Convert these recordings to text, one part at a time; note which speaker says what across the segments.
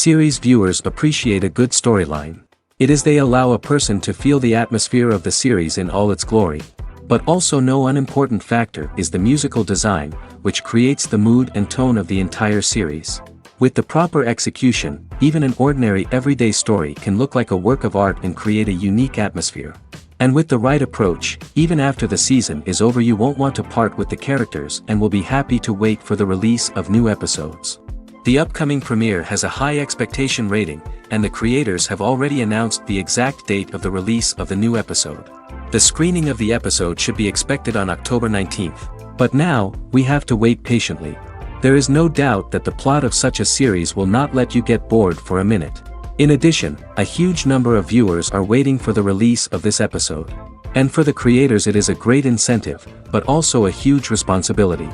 Speaker 1: Series viewers appreciate a good storyline. It is they allow a person to feel the atmosphere of the series in all its glory. But also no unimportant factor is the musical design, which creates the mood and tone of the entire series. With the proper execution, even an ordinary everyday story can look like a work of art and create a unique atmosphere. And with the right approach, even after the season is over you won't want to part with the characters and will be happy to wait for the release of new episodes. The upcoming premiere has a high expectation rating, and the creators have already announced the exact date of the release of the new episode. The screening of the episode should be expected on October 19th. But now, we have to wait patiently. There is no doubt that the plot of such a series will not let you get bored for a minute. In addition, a huge number of viewers are waiting for the release of this episode. And for the creators it is a great incentive, but also a huge responsibility.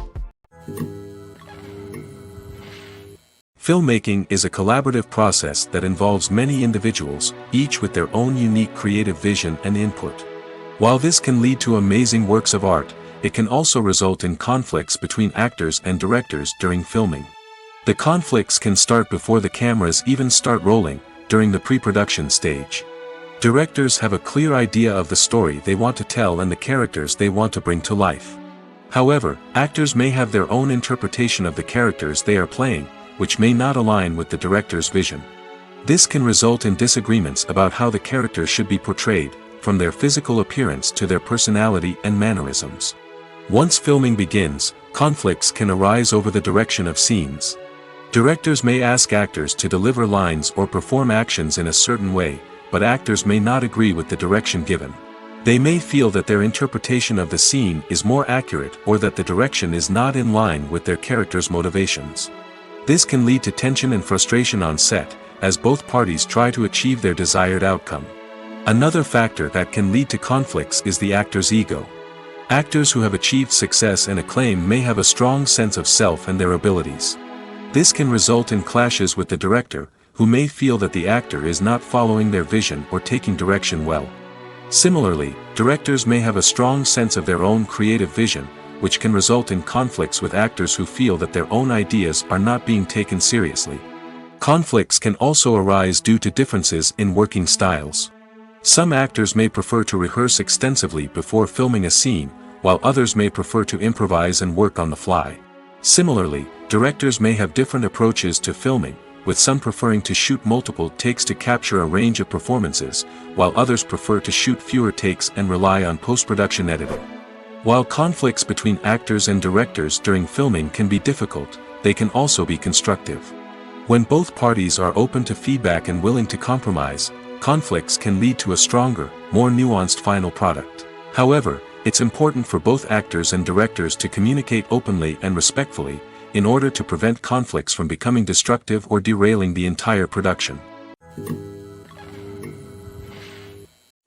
Speaker 1: Filmmaking is a collaborative process that involves many individuals, each with their own unique creative vision and input. While this can lead to amazing works of art, it can also result in conflicts between actors and directors during filming. The conflicts can start before the cameras even start rolling, during the pre-production stage. Directors have a clear idea of the story they want to tell and the characters they want to bring to life. However, actors may have their own interpretation of the characters they are playing, which may not align with the director's vision. This can result in disagreements about how the characters should be portrayed, from their physical appearance to their personality and mannerisms. Once filming begins, conflicts can arise over the direction of scenes. Directors may ask actors to deliver lines or perform actions in a certain way, but actors may not agree with the direction given. They may feel that their interpretation of the scene is more accurate or that the direction is not in line with their character's motivations. This can lead to tension and frustration on set, as both parties try to achieve their desired outcome. Another factor that can lead to conflicts is the actor's ego. Actors who have achieved success and acclaim may have a strong sense of self and their abilities. This can result in clashes with the director, who may feel that the actor is not following their vision or taking direction well. Similarly, directors may have a strong sense of their own creative vision, which can result in conflicts with actors who feel that their own ideas are not being taken seriously. Conflicts can also arise due to differences in working styles. Some actors may prefer to rehearse extensively before filming a scene, while others may prefer to improvise and work on the fly. Similarly, directors may have different approaches to filming, with some preferring to shoot multiple takes to capture a range of performances, while others prefer to shoot fewer takes and rely on post-production editing. While conflicts between actors and directors during filming can be difficult, they can also be constructive. When both parties are open to feedback and willing to compromise, conflicts can lead to a stronger, more nuanced final product. However, it's important for both actors and directors to communicate openly and respectfully, in order to prevent conflicts from becoming destructive or derailing the entire production.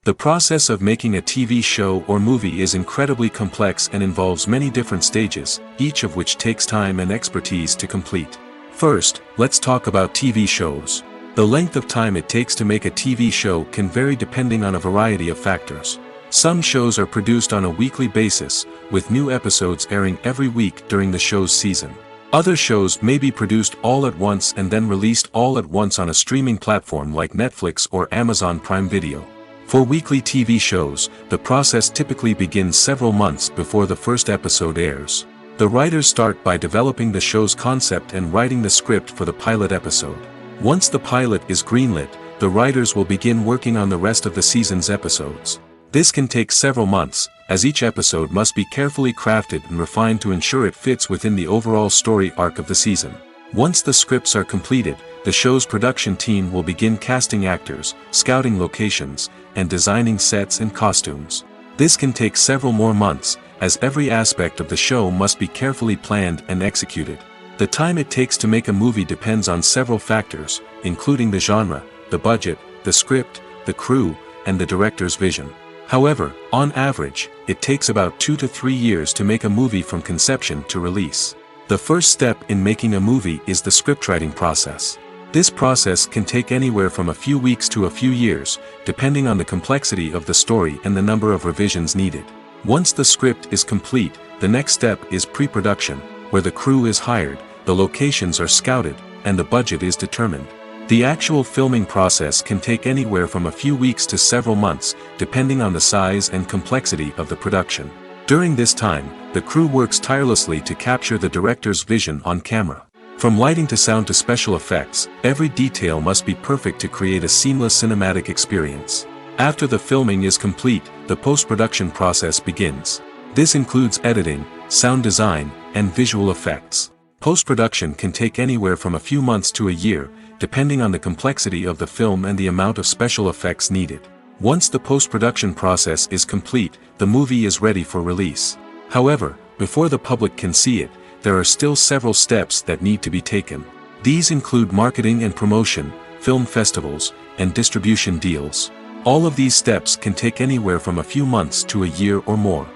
Speaker 1: The process of making a TV show or movie is incredibly complex and involves many different stages, each of which takes time and expertise to complete. First, let's talk about TV shows. The length of time it takes to make a TV show can vary depending on a variety of factors. Some shows are produced on a weekly basis, with new episodes airing every week during the show's season. Other shows may be produced all at once and then released all at once on a streaming platform like Netflix or Amazon Prime Video. For weekly TV shows, the process typically begins several months before the first episode airs. The writers start by developing the show's concept and writing the script for the pilot episode. Once the pilot is greenlit, the writers will begin working on the rest of the season's episodes. This can take several months, as each episode must be carefully crafted and refined to ensure it fits within the overall story arc of the season. Once the scripts are completed, the show's production team will begin casting actors, scouting locations, and designing sets and costumes. This can take several more months, as every aspect of the show must be carefully planned and executed. The time it takes to make a movie depends on several factors, including the genre, the budget, the script, the crew, and the director's vision. However, on average, it takes about 2 to 3 years to make a movie from conception to release. The first step in making a movie is the scriptwriting process. This process can take anywhere from a few weeks to a few years, depending on the complexity of the story and the number of revisions needed. Once the script is complete, the next step is pre-production, where the crew is hired, the locations are scouted, and the budget is determined. The actual filming process can take anywhere from a few weeks to several months, depending on the size and complexity of the production. During this time, the crew works tirelessly to capture the director's vision on camera. From lighting to sound to special effects, every detail must be perfect to create a seamless cinematic experience. After the filming is complete, the post-production process begins. This includes editing, sound design, and visual effects. Post-production can take anywhere from a few months to a year, depending on the complexity of the film and the amount of special effects needed. Once the post-production process is complete, the movie is ready for release. However, before the public can see it, there are still several steps that need to be taken. These include marketing and promotion, film festivals, and distribution deals. All of these steps can take anywhere from a few months to a year or more.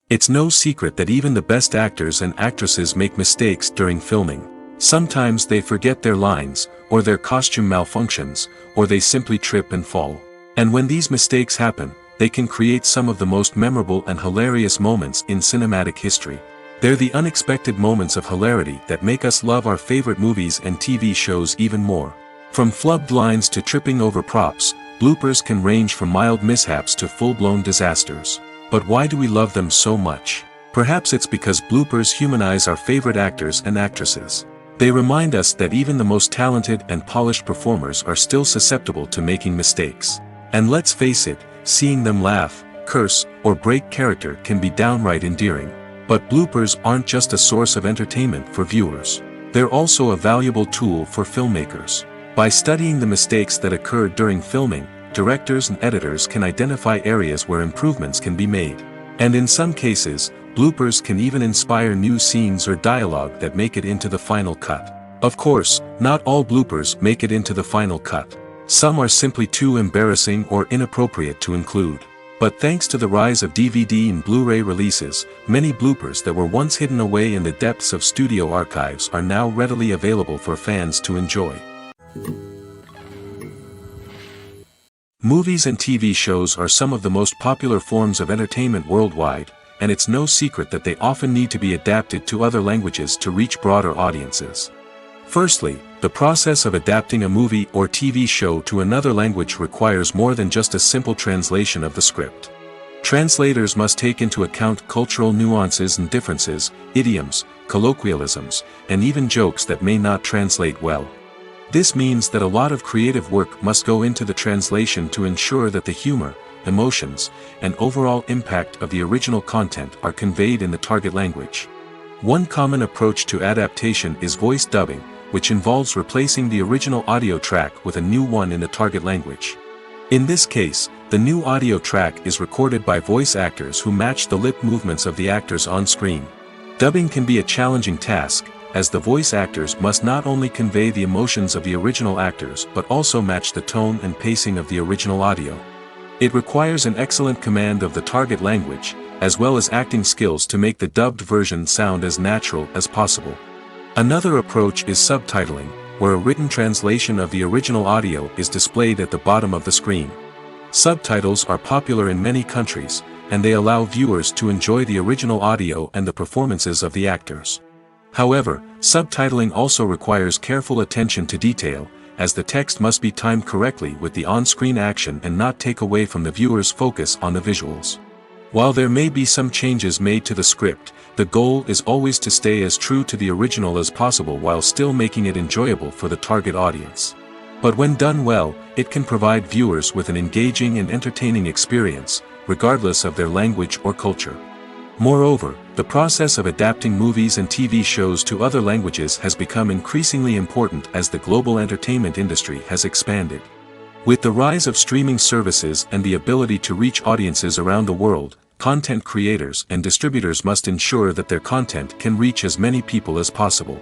Speaker 1: It's no secret that even the best actors and actresses make mistakes during filming. Sometimes they forget their lines, or their costume malfunctions, or they simply trip and fall. And when these mistakes happen, they can create some of the most memorable and hilarious moments in cinematic history. They're the unexpected moments of hilarity that make us love our favorite movies and TV shows even more. From flubbed lines to tripping over props, bloopers can range from mild mishaps to full-blown disasters. But why do we love them so much? Perhaps it's because bloopers humanize our favorite actors and actresses. They remind us that even the most talented and polished performers are still susceptible to making mistakes. And let's face it, seeing them laugh, curse, or break character can be downright endearing. But bloopers aren't just a source of entertainment for viewers. They're also a valuable tool for filmmakers. By studying the mistakes that occurred during filming, directors and editors can identify areas where improvements can be made. And in some cases, bloopers can even inspire new scenes or dialogue that make it into the final cut. Of course, not all bloopers make it into the final cut. Some are simply too embarrassing or inappropriate to include. But thanks to the rise of DVD and Blu-ray releases, many bloopers that were once hidden away in the depths of studio archives are now readily available for fans to enjoy. Movies and TV shows are some of the most popular forms of entertainment worldwide, and it's no secret that they often need to be adapted to other languages to reach broader audiences. Firstly, the process of adapting a movie or TV show to another language requires more than just a simple translation of the script. Translators must take into account cultural nuances and differences, idioms, colloquialisms, and even jokes that may not translate well. This means that a lot of creative work must go into the translation to ensure that the humor, emotions, and overall impact of the original content are conveyed in the target language. One common approach to adaptation is voice dubbing, which involves replacing the original audio track with a new one in the target language. In this case, the new audio track is recorded by voice actors who match the lip movements of the actors on screen. Dubbing can be a challenging task, as the voice actors must not only convey the emotions of the original actors but also match the tone and pacing of the original audio. It requires an excellent command of the target language, as well as acting skills to make the dubbed version sound as natural as possible. Another approach is subtitling, where a written translation of the original audio is displayed at the bottom of the screen. Subtitles are popular in many countries, and they allow viewers to enjoy the original audio and the performances of the actors. However, subtitling also requires careful attention to detail, as the text must be timed correctly with the on-screen action and not take away from the viewer's focus on the visuals. While there may be some changes made to the script, the goal is always to stay as true to the original as possible while still making it enjoyable for the target audience. But when done well, it can provide viewers with an engaging and entertaining experience, regardless of their language or culture. Moreover, the process of adapting movies and TV shows to other languages has become increasingly important as the global entertainment industry has expanded. With the rise of streaming services and the ability to reach audiences around the world, content creators and distributors must ensure that their content can reach as many people as possible.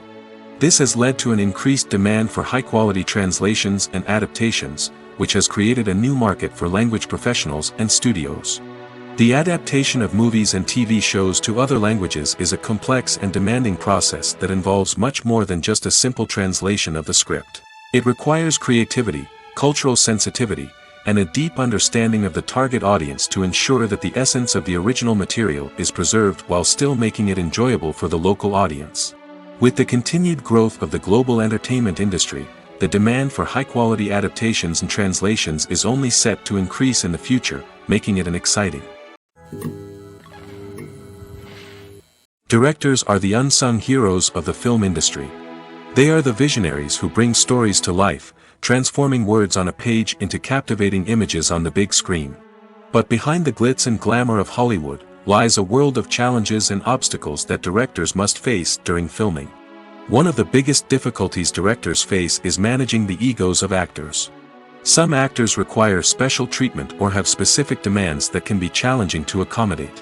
Speaker 1: This has led to an increased demand for high-quality translations and adaptations, which has created a new market for language professionals and studios. The adaptation of movies and TV shows to other languages is a complex and demanding process that involves much more than just a simple translation of the script. It requires creativity, cultural sensitivity, and a deep understanding of the target audience to ensure that the essence of the original material is preserved while still making it enjoyable for the local audience. With the continued growth of the global entertainment industry, the demand for high-quality adaptations and translations is only set to increase in the future, making it an exciting. Directors are the unsung heroes of the film industry. They are the visionaries who bring stories to life, transforming words on a page into captivating images on the big screen. But behind the glitz and glamour of Hollywood lies a world of challenges and obstacles that directors must face during filming. One of the biggest difficulties directors face is managing the egos of actors. Some actors require special treatment or have specific demands that can be challenging to accommodate.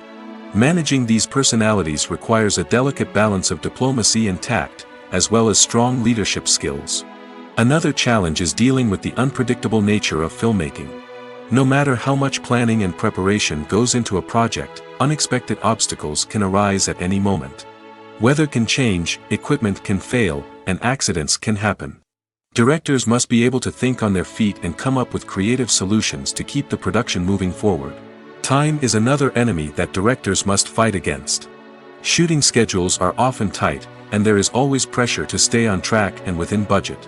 Speaker 1: Managing these personalities requires a delicate balance of diplomacy and tact, as well as strong leadership skills. Another challenge is dealing with the unpredictable nature of filmmaking. No matter how much planning and preparation goes into a project, unexpected obstacles can arise at any moment. Weather can change, equipment can fail, and accidents can happen. Directors must be able to think on their feet and come up with creative solutions to keep the production moving forward. Time is another enemy that directors must fight against. Shooting schedules are often tight, and there is always pressure to stay on track and within budget.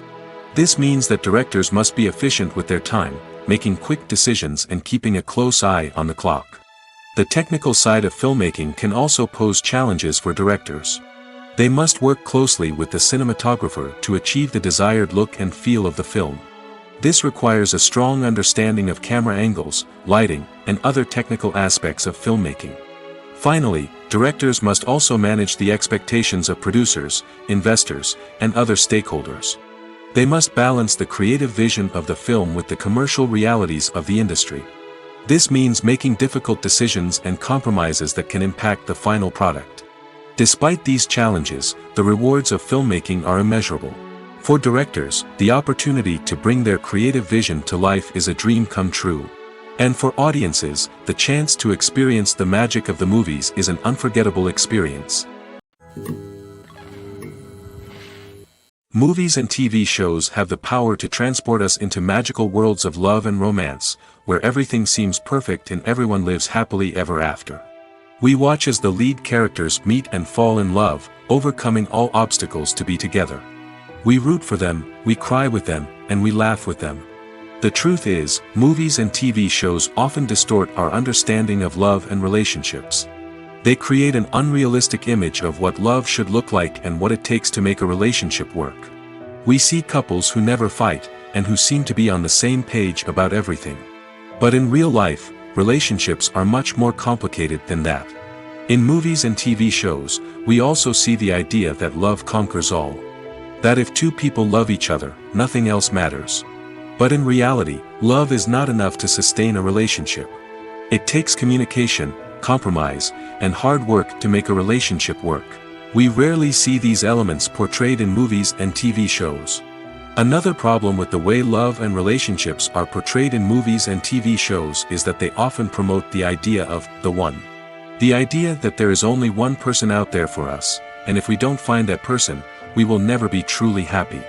Speaker 1: This means that directors must be efficient with their time, making quick decisions and keeping a close eye on the clock. The technical side of filmmaking can also pose challenges for directors. They must work closely with the cinematographer to achieve the desired look and feel of the film. This requires a strong understanding of camera angles, lighting, and other technical aspects of filmmaking. Finally, directors must also manage the expectations of producers, investors, and other stakeholders. They must balance the creative vision of the film with the commercial realities of the industry. This means making difficult decisions and compromises that can impact the final product. Despite these challenges, the rewards of filmmaking are immeasurable. For directors, the opportunity to bring their creative vision to life is a dream come true. And for audiences, the chance to experience the magic of the movies is an unforgettable experience. Movies and TV shows have the power to transport us into magical worlds of love and romance, where everything seems perfect and everyone lives happily ever after. We watch as the lead characters meet and fall in love, overcoming all obstacles to be together. We root for them, we cry with them, and we laugh with them. The truth is, movies and TV shows often distort our understanding of love and relationships. They create an unrealistic image of what love should look like and what it takes to make a relationship work. We see couples who never fight, and who seem to be on the same page about everything. But in real life, relationships are much more complicated than that. In movies and TV shows, we also see the idea that love conquers all. That if two people love each other, nothing else matters. But in reality, love is not enough to sustain a relationship. It takes communication, compromise, and hard work to make a relationship work. We rarely see these elements portrayed in movies and TV shows. Another problem with the way love and relationships are portrayed in movies and TV shows is that they often promote the idea of the one. The idea that there is only one person out there for us, and if we don't find that person, we will never be truly happy.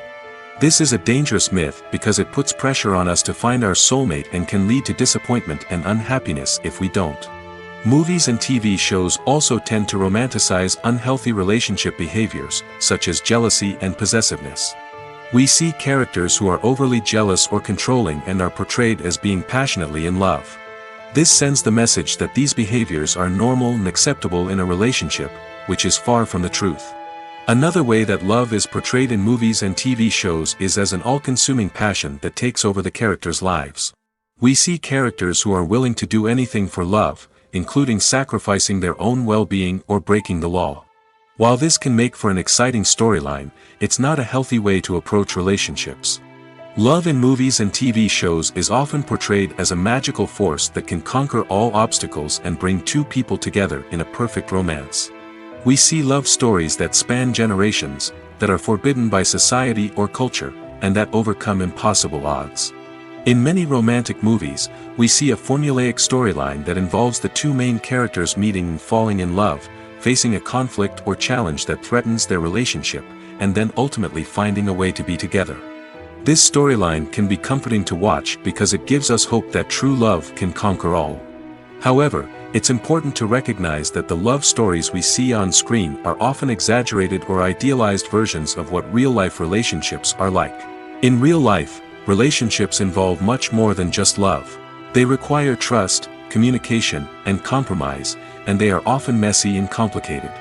Speaker 1: This is a dangerous myth because it puts pressure on us to find our soulmate and can lead to disappointment and unhappiness if we don't. Movies and TV shows also tend to romanticize unhealthy relationship behaviors, such as jealousy and possessiveness. We see characters who are overly jealous or controlling and are portrayed as being passionately in love. This sends the message that these behaviors are normal and acceptable in a relationship, which is far from the truth. Another way that love is portrayed in movies and TV shows is as an all-consuming passion that takes over the characters' lives. We see characters who are willing to do anything for love, including sacrificing their own well-being or breaking the law. While this can make for an exciting storyline, it's not a healthy way to approach relationships. Love in movies and TV shows is often portrayed as a magical force that can conquer all obstacles and bring two people together in a perfect romance. We see love stories that span generations, that are forbidden by society or culture, and that overcome impossible odds. In many romantic movies, we see a formulaic storyline that involves the two main characters meeting and falling in love, facing a conflict or challenge that threatens their relationship, and then ultimately finding a way to be together. This storyline can be comforting to watch because it gives us hope that true love can conquer all. However, it's important to recognize that the love stories we see on screen are often exaggerated or idealized versions of what real-life relationships are like. In real life, relationships involve much more than just love. They require trust, communication, and compromise, and they are often messy and complicated.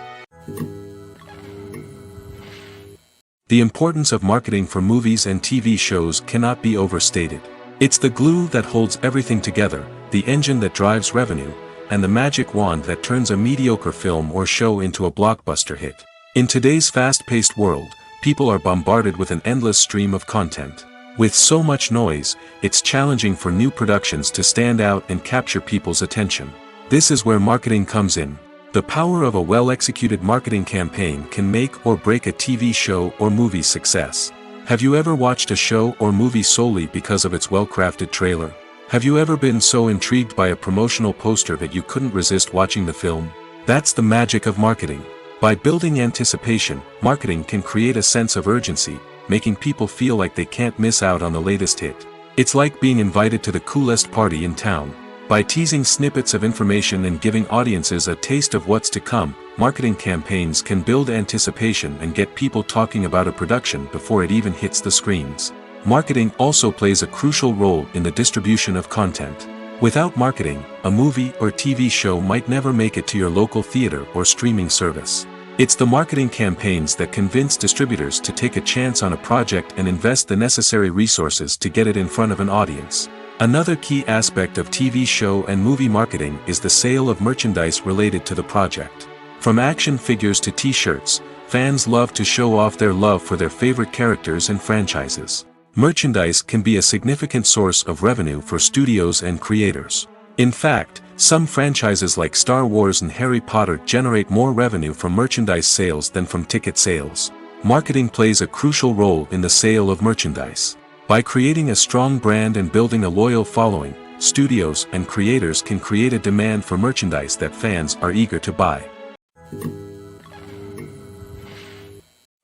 Speaker 1: The importance of marketing for movies and TV shows cannot be overstated. It's the glue that holds everything together, the engine that drives revenue, and the magic wand that turns a mediocre film or show into a blockbuster hit. In today's fast-paced world, people are bombarded with an endless stream of content. With so much noise, it's challenging for new productions to stand out and capture people's attention. This is where marketing comes in. The power of a well-executed marketing campaign can make or break a TV show or movie's success. Have you ever watched a show or movie solely because of its well-crafted trailer? Have you ever been so intrigued by a promotional poster that you couldn't resist watching the film? That's the magic of marketing. By building anticipation, marketing can create a sense of urgency, making people feel like they can't miss out on the latest hit. It's like being invited to the coolest party in town. By teasing snippets of information and giving audiences a taste of what's to come, marketing campaigns can build anticipation and get people talking about a production before it even hits the screens. Marketing also plays a crucial role in the distribution of content. Without marketing, a movie or TV show might never make it to your local theater or streaming service. It's the marketing campaigns that convince distributors to take a chance on a project and invest the necessary resources to get it in front of an audience. Another key aspect of TV show and movie marketing is the sale of merchandise related to the project. From action figures to t-shirts, fans love to show off their love for their favorite characters and franchises. Merchandise can be a significant source of revenue for studios and creators. In fact, some franchises like Star Wars and Harry Potter generate more revenue from merchandise sales than from ticket sales. Marketing plays a crucial role in the sale of merchandise. By creating a strong brand and building a loyal following, studios and creators can create a demand for merchandise that fans are eager to buy.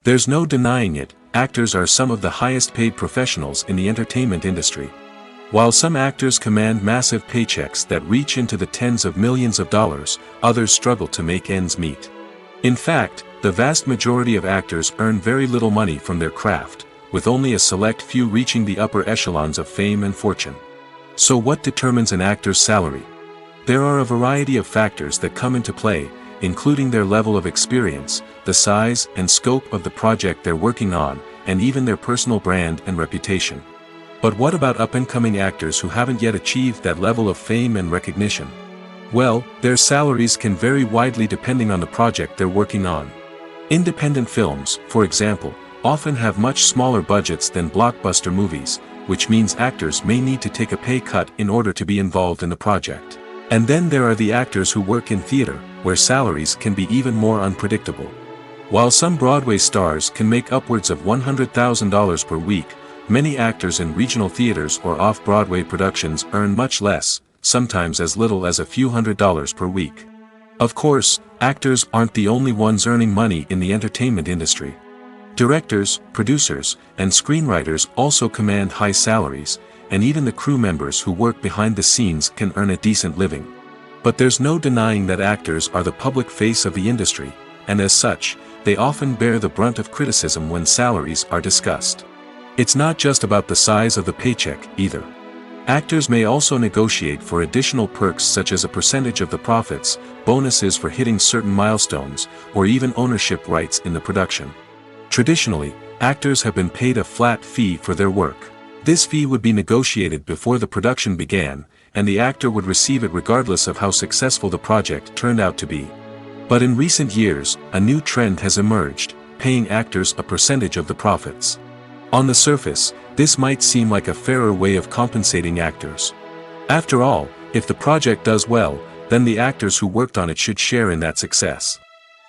Speaker 1: There's no denying it, actors are some of the highest paid professionals in the entertainment industry. While some actors command massive paychecks that reach into the tens of millions of dollars, others struggle to make ends meet. In fact, the vast majority of actors earn very little money from their craft, with only a select few reaching the upper echelons of fame and fortune. So what determines an actor's salary? There are a variety of factors that come into play, including their level of experience, the size and scope of the project they're working on, and even their personal brand and reputation. But what about up-and-coming actors who haven't yet achieved that level of fame and recognition? Well, their salaries can vary widely depending on the project they're working on. Independent films, for example, often have much smaller budgets than blockbuster movies, which means actors may need to take a pay cut in order to be involved in the project. And then there are the actors who work in theater, where salaries can be even more unpredictable. While some Broadway stars can make upwards of $100,000 per week, many actors in regional theaters or off-Broadway productions earn much less, sometimes as little as a few $100s per week. Of course, actors aren't the only ones earning money in the entertainment industry. Directors, producers, and screenwriters also command high salaries, and even the crew members who work behind the scenes can earn a decent living. But there's no denying that actors are the public face of the industry, and as such, they often bear the brunt of criticism when salaries are discussed. It's not just about the size of the paycheck, either. Actors may also negotiate for additional perks such as a percentage of the profits, bonuses for hitting certain milestones, or even ownership rights in the production. Traditionally, actors have been paid a flat fee for their work. This fee would be negotiated before the production began, and the actor would receive it regardless of how successful the project turned out to be. But in recent years, a new trend has emerged, paying actors a percentage of the profits. On the surface, this might seem like a fairer way of compensating actors. After all, if the project does well, then the actors who worked on it should share in that success.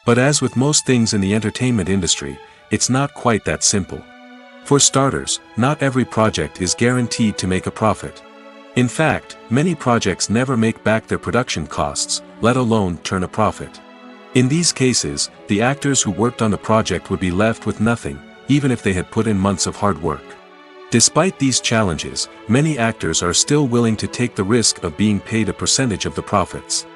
Speaker 1: But as with most things in the entertainment industry, it's not quite that simple. For starters, not every project is guaranteed to make a profit. In fact, many projects never make back their production costs, let alone turn a profit. In these cases, the actors who worked on the project would be left with nothing, even if they had put in months of hard work. Despite these challenges, many actors are still willing to take the risk of being paid a percentage of the profits.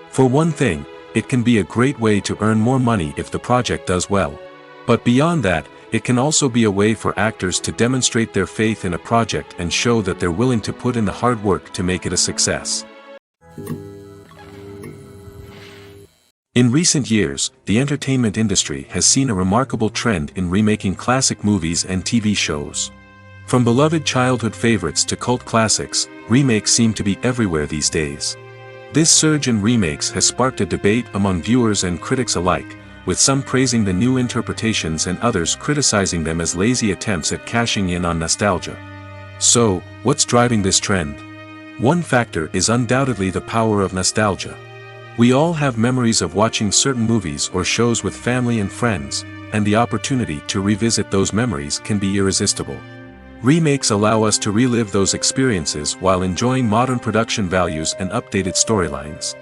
Speaker 1: For one thing, it can be a great way to earn more money if the project does well. But beyond that, it can also be a way for actors to demonstrate their faith in a project and show that they're willing to put in the hard work to make it a success. In recent years, the entertainment industry has seen a remarkable trend in remaking classic movies and TV shows. From beloved childhood favorites to cult classics, remakes seem to be everywhere these days. This surge in remakes has sparked a debate among viewers and critics alike, with some praising the new interpretations and others criticizing them as lazy attempts at cashing in on nostalgia. So, what's driving this trend? One factor is undoubtedly the power of nostalgia. We all have memories of watching certain movies or shows with family and friends, and the opportunity to revisit those memories can be irresistible. Remakes allow us to relive those experiences while enjoying modern production values and updated storylines.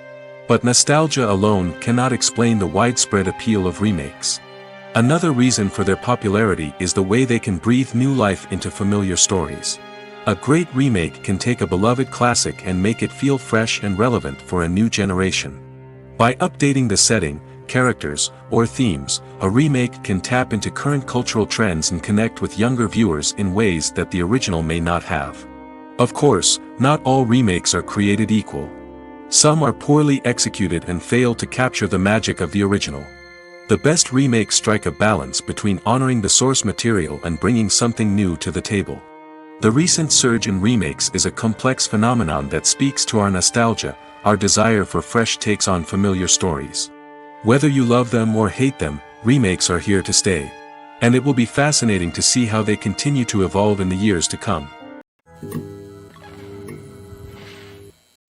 Speaker 1: But nostalgia alone cannot explain the widespread appeal of remakes. Another reason for their popularity is the way they can breathe new life into familiar stories. A great remake can take a beloved classic and make it feel fresh and relevant for a new generation. By updating the setting, characters, or themes, a remake can tap into current cultural trends and connect with younger viewers in ways that the original may not have. Of course, not all remakes are created equal. Some are poorly executed and fail to capture the magic of the original. The best remakes strike a balance between honoring the source material and bringing something new to the table. The recent surge in remakes is a complex phenomenon that speaks to our nostalgia, our desire for fresh takes on familiar stories. Whether you love them or hate them, remakes are here to stay. And it will be fascinating to see how they continue to evolve in the years to come.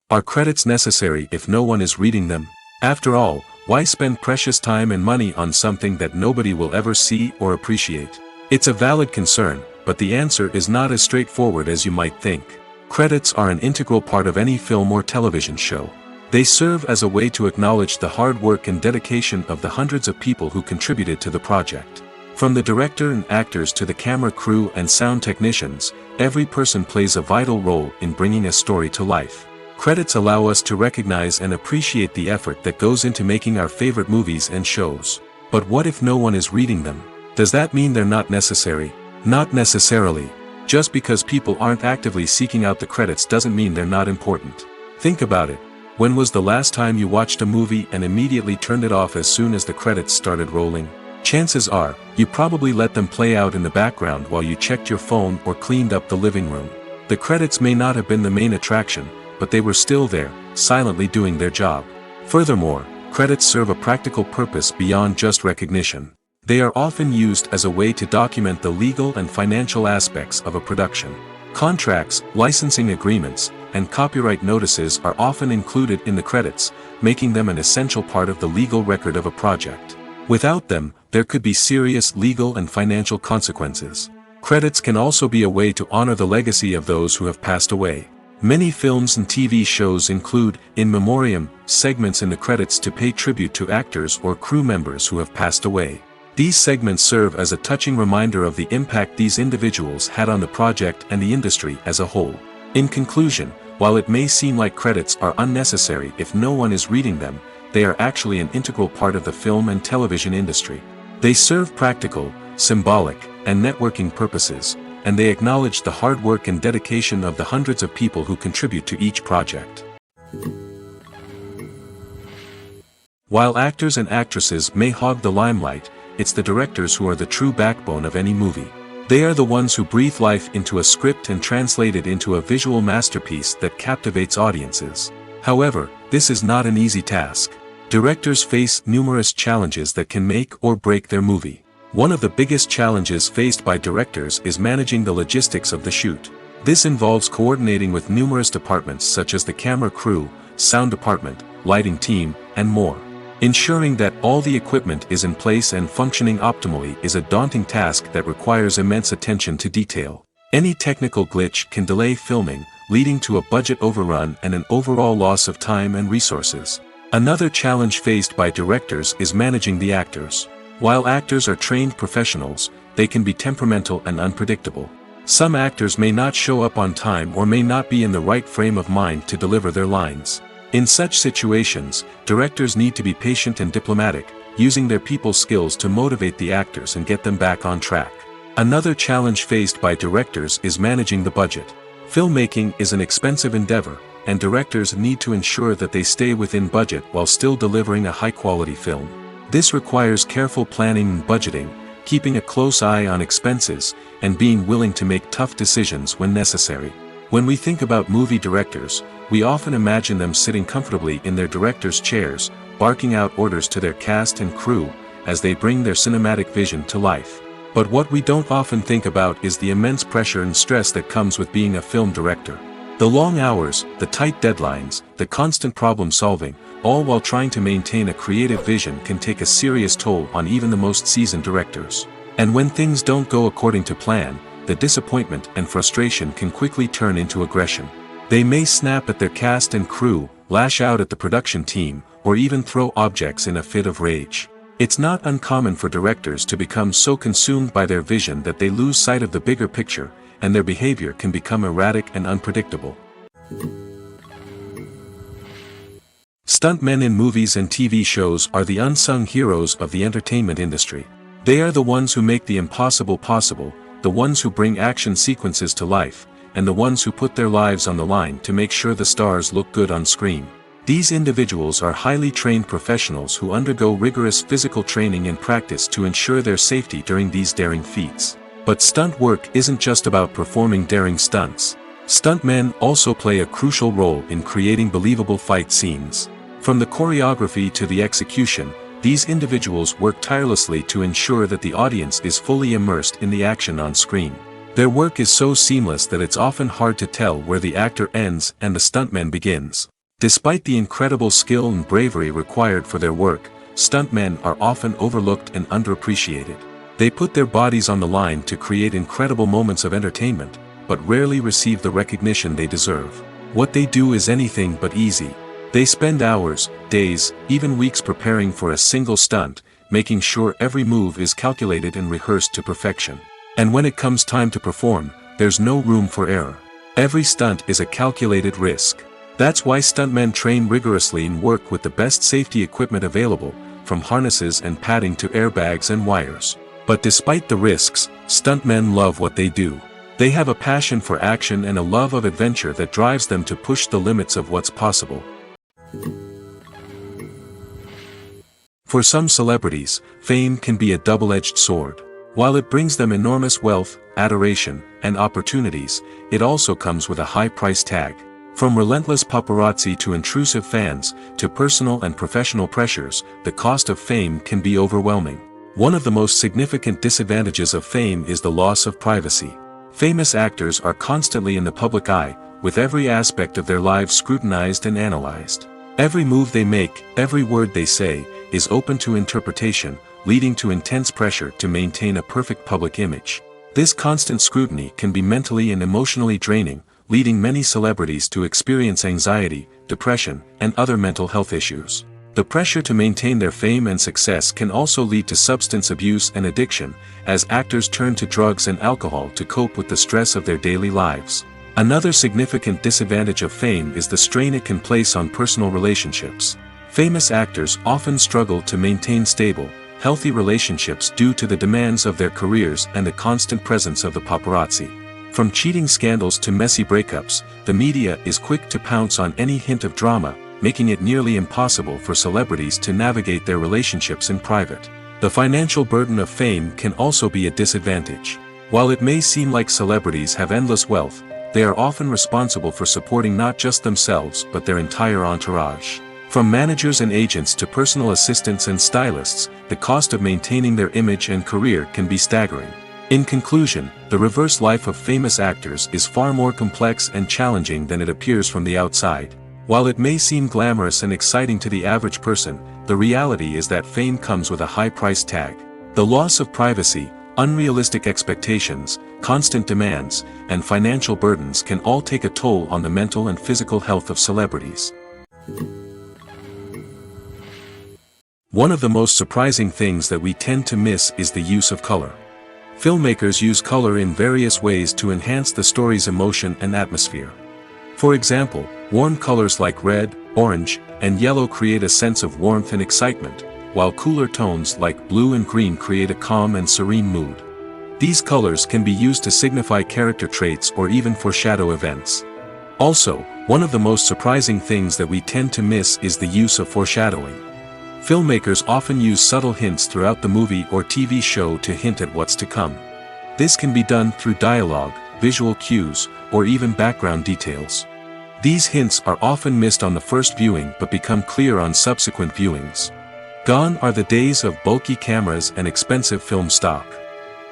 Speaker 1: Are credits necessary if no one is reading them? After all, why spend precious time and money on something that nobody will ever see or appreciate? It's a valid concern, but the answer is not as straightforward as you might think. Credits are an integral part of any film or television show. They serve as a way to acknowledge the hard work and dedication of the hundreds of people who contributed to the project. From the director and actors to the camera crew and sound technicians, every person plays a vital role in bringing a story to life. Credits allow us to recognize and appreciate the effort that goes into making our favorite movies and shows. But what if no one is reading them? Does that mean they're not necessary? Not necessarily. Just because people aren't actively seeking out the credits doesn't mean they're not important. Think about it. When was the last time you watched a movie and immediately turned it off as soon as the credits started rolling? Chances are, you probably let them play out in the background while you checked your phone or cleaned up the living room. The credits may not have been the main attraction, but they were still there, silently doing their job. Furthermore, credits serve a practical purpose beyond just recognition. They are often used as a way to document the legal and financial aspects of a production. Contracts, licensing agreements, and copyright notices are often included in the credits, making them an essential part of the legal record of a project. Without them, there could be serious legal and financial consequences. Credits can also be a way to honor the legacy of those who have passed away. Many films and TV shows include, in memoriam, segments in the credits to pay tribute to actors or crew members who have passed away. These segments serve as a touching reminder of the impact these individuals had on the project and the industry as a whole. In conclusion, while it may seem like credits are unnecessary if no one is reading them, they are actually an integral part of the film and television industry. They serve practical, symbolic, and networking purposes, and they acknowledge the hard work and dedication of the hundreds of people who contribute to each project. While actors and actresses may hog the limelight, it's the directors who are the true backbone of any movie. They are the ones who breathe life into a script and translate it into a visual masterpiece that captivates audiences. However, this is not an easy task. Directors face numerous challenges that can make or break their movie. One of the biggest challenges faced by directors is managing the logistics of the shoot. This involves coordinating with numerous departments such as the camera crew, sound department, lighting team, and more. Ensuring that all the equipment is in place and functioning optimally is a daunting task that requires immense attention to detail. Any technical glitch can delay filming, leading to a budget overrun and an overall loss of time and resources. Another challenge faced by directors is managing the actors. While actors are trained professionals, they can be temperamental and unpredictable. Some actors may not show up on time or may not be in the right frame of mind to deliver their lines. In such situations, directors need to be patient and diplomatic, using their people skills to motivate the actors and get them back on track. Another challenge faced by directors is managing the budget. Filmmaking is an expensive endeavor, and directors need to ensure that they stay within budget while still delivering a high-quality film. This requires careful planning and budgeting, keeping a close eye on expenses, and being willing to make tough decisions when necessary. When we think about movie directors, we often imagine them sitting comfortably in their director's chairs, barking out orders to their cast and crew, as they bring their cinematic vision to life. But what we don't often think about is the immense pressure and stress that comes with being a film director. The long hours, the tight deadlines, the constant problem solving, all while trying to maintain a creative vision can take a serious toll on even the most seasoned directors. And when things don't go according to plan, the disappointment and frustration can quickly turn into aggression. They may snap at their cast and crew, lash out at the production team, or even throw objects in a fit of rage. It's not uncommon for directors to become so consumed by their vision that they lose sight of the bigger picture, and their behavior can become erratic and unpredictable. Stuntmen in movies and TV shows are the unsung heroes of the entertainment industry. They are the ones who make the impossible possible, the ones who bring action sequences to life, and the ones who put their lives on the line to make sure the stars look good on screen. These individuals are highly trained professionals who undergo rigorous physical training and practice to ensure their safety during these daring feats. But stunt work isn't just about performing daring stunts. Stuntmen also play a crucial role in creating believable fight scenes. From the choreography to the execution, these individuals work tirelessly to ensure that the audience is fully immersed in the action on screen. Their work is so seamless that it's often hard to tell where the actor ends and the stuntman begins. Despite the incredible skill and bravery required for their work, stuntmen are often overlooked and underappreciated. They put their bodies on the line to create incredible moments of entertainment, but rarely receive the recognition they deserve. What they do is anything but easy. They spend hours, days, even weeks preparing for a single stunt, making sure every move is calculated and rehearsed to perfection. And when it comes time to perform, there's no room for error. Every stunt is a calculated risk. That's why stuntmen train rigorously and work with the best safety equipment available, from harnesses and padding to airbags and wires. But despite the risks, stuntmen love what they do. They have a passion for action and a love of adventure that drives them to push the limits of what's possible. For some celebrities, fame can be a double-edged sword. While it brings them enormous wealth, adoration, and opportunities, it also comes with a high price tag. From relentless paparazzi to intrusive fans, to personal and professional pressures, the cost of fame can be overwhelming. One of the most significant disadvantages of fame is the loss of privacy. Famous actors are constantly in the public eye, with every aspect of their lives scrutinized and analyzed. Every move they make, every word they say, is open to interpretation, leading to intense pressure to maintain a perfect public image. This constant scrutiny can be mentally and emotionally draining, leading many celebrities to experience anxiety, depression, and other mental health issues. The pressure to maintain their fame and success can also lead to substance abuse and addiction, as actors turn to drugs and alcohol to cope with the stress of their daily lives. Another significant disadvantage of fame is the strain it can place on personal relationships. Famous actors often struggle to maintain stable, healthy relationships due to the demands of their careers and the constant presence of the paparazzi. From cheating scandals to messy breakups, the media is quick to pounce on any hint of drama, making it nearly impossible for celebrities to navigate their relationships in private. The financial burden of fame can also be a disadvantage. While it may seem like celebrities have endless wealth, they are often responsible for supporting not just themselves but their entire entourage. From managers and agents to personal assistants and stylists, the cost of maintaining their image and career can be staggering. In conclusion, the reverse life of famous actors is far more complex and challenging than it appears from the outside. While it may seem glamorous and exciting to the average person, the reality is that fame comes with a high price tag. The loss of privacy, unrealistic expectations, constant demands, and financial burdens can all take a toll on the mental and physical health of celebrities. One of the most surprising things that we tend to miss is the use of color. Filmmakers use color in various ways to enhance the story's emotion and atmosphere. For example, warm colors like red, orange, and yellow create a sense of warmth and excitement, while cooler tones like blue and green create a calm and serene mood. These colors can be used to signify character traits or even foreshadow events. Also, one of the most surprising things that we tend to miss is the use of foreshadowing. Filmmakers often use subtle hints throughout the movie or TV show to hint at what's to come. This can be done through dialogue, visual cues, or even background details. These hints are often missed on the first viewing but become clear on subsequent viewings. Gone are the days of bulky cameras and expensive film stock.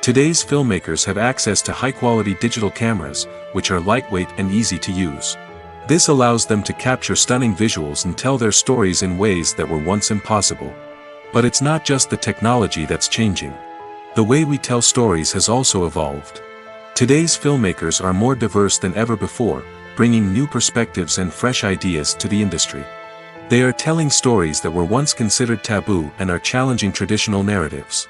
Speaker 1: Today's filmmakers have access to high-quality digital cameras, which are lightweight and easy to use. This allows them to capture stunning visuals and tell their stories in ways that were once impossible. But it's not just the technology that's changing. The way we tell stories has also evolved. Today's filmmakers are more diverse than ever before, bringing new perspectives and fresh ideas to the industry. They are telling stories that were once considered taboo and are challenging traditional narratives.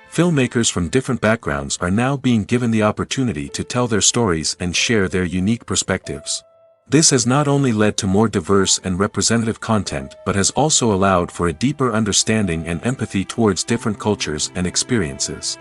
Speaker 1: Filmmakers from different backgrounds are now being given the opportunity to tell their stories and share their unique perspectives. This has not only led to more diverse and representative content but has also allowed for a deeper understanding and empathy towards different cultures and experiences.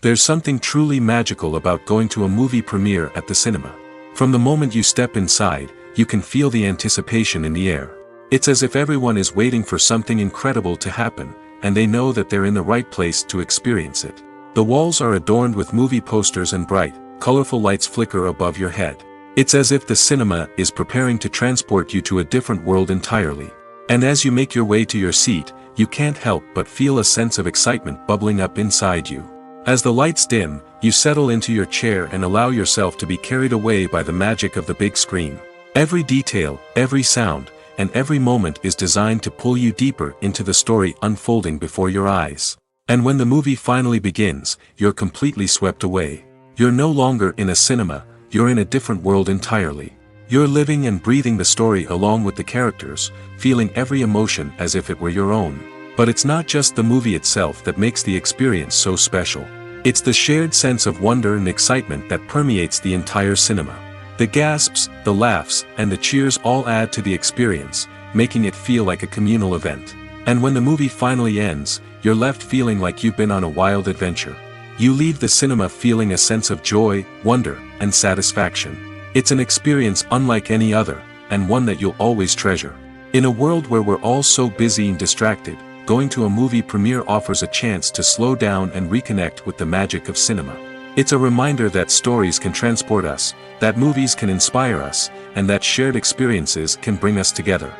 Speaker 1: There's something truly magical about going to a movie premiere at the cinema. From the moment you step inside, you can feel the anticipation in the air. It's as if everyone is waiting for something incredible to happen, and they know that they're in the right place to experience it. The walls are adorned with movie posters and bright, colorful lights flicker above your head. It's as if the cinema is preparing to transport you to a different world entirely. And as you make your way to your seat, you can't help but feel a sense of excitement bubbling up inside you. As the lights dim, you settle into your chair and allow yourself to be carried away by the magic of the big screen. Every detail, every sound, and every moment is designed to pull you deeper into the story unfolding before your eyes. And when the movie finally begins, you're completely swept away. You're no longer in a cinema, you're in a different world entirely. You're living and breathing the story along with the characters, feeling every emotion as if it were your own. But it's not just the movie itself that makes the experience so special. It's the shared sense of wonder and excitement that permeates the entire cinema. The gasps, the laughs, and the cheers all add to the experience, making it feel like a communal event. And when the movie finally ends, you're left feeling like you've been on a wild adventure. You leave the cinema feeling a sense of joy, wonder, and satisfaction. It's an experience unlike any other, and one that you'll always treasure. In a world where we're all so busy and distracted, going to a movie premiere offers a chance to slow down and reconnect with the magic of cinema. It's a reminder that stories can transport us, that movies can inspire us, and that shared experiences can bring us together.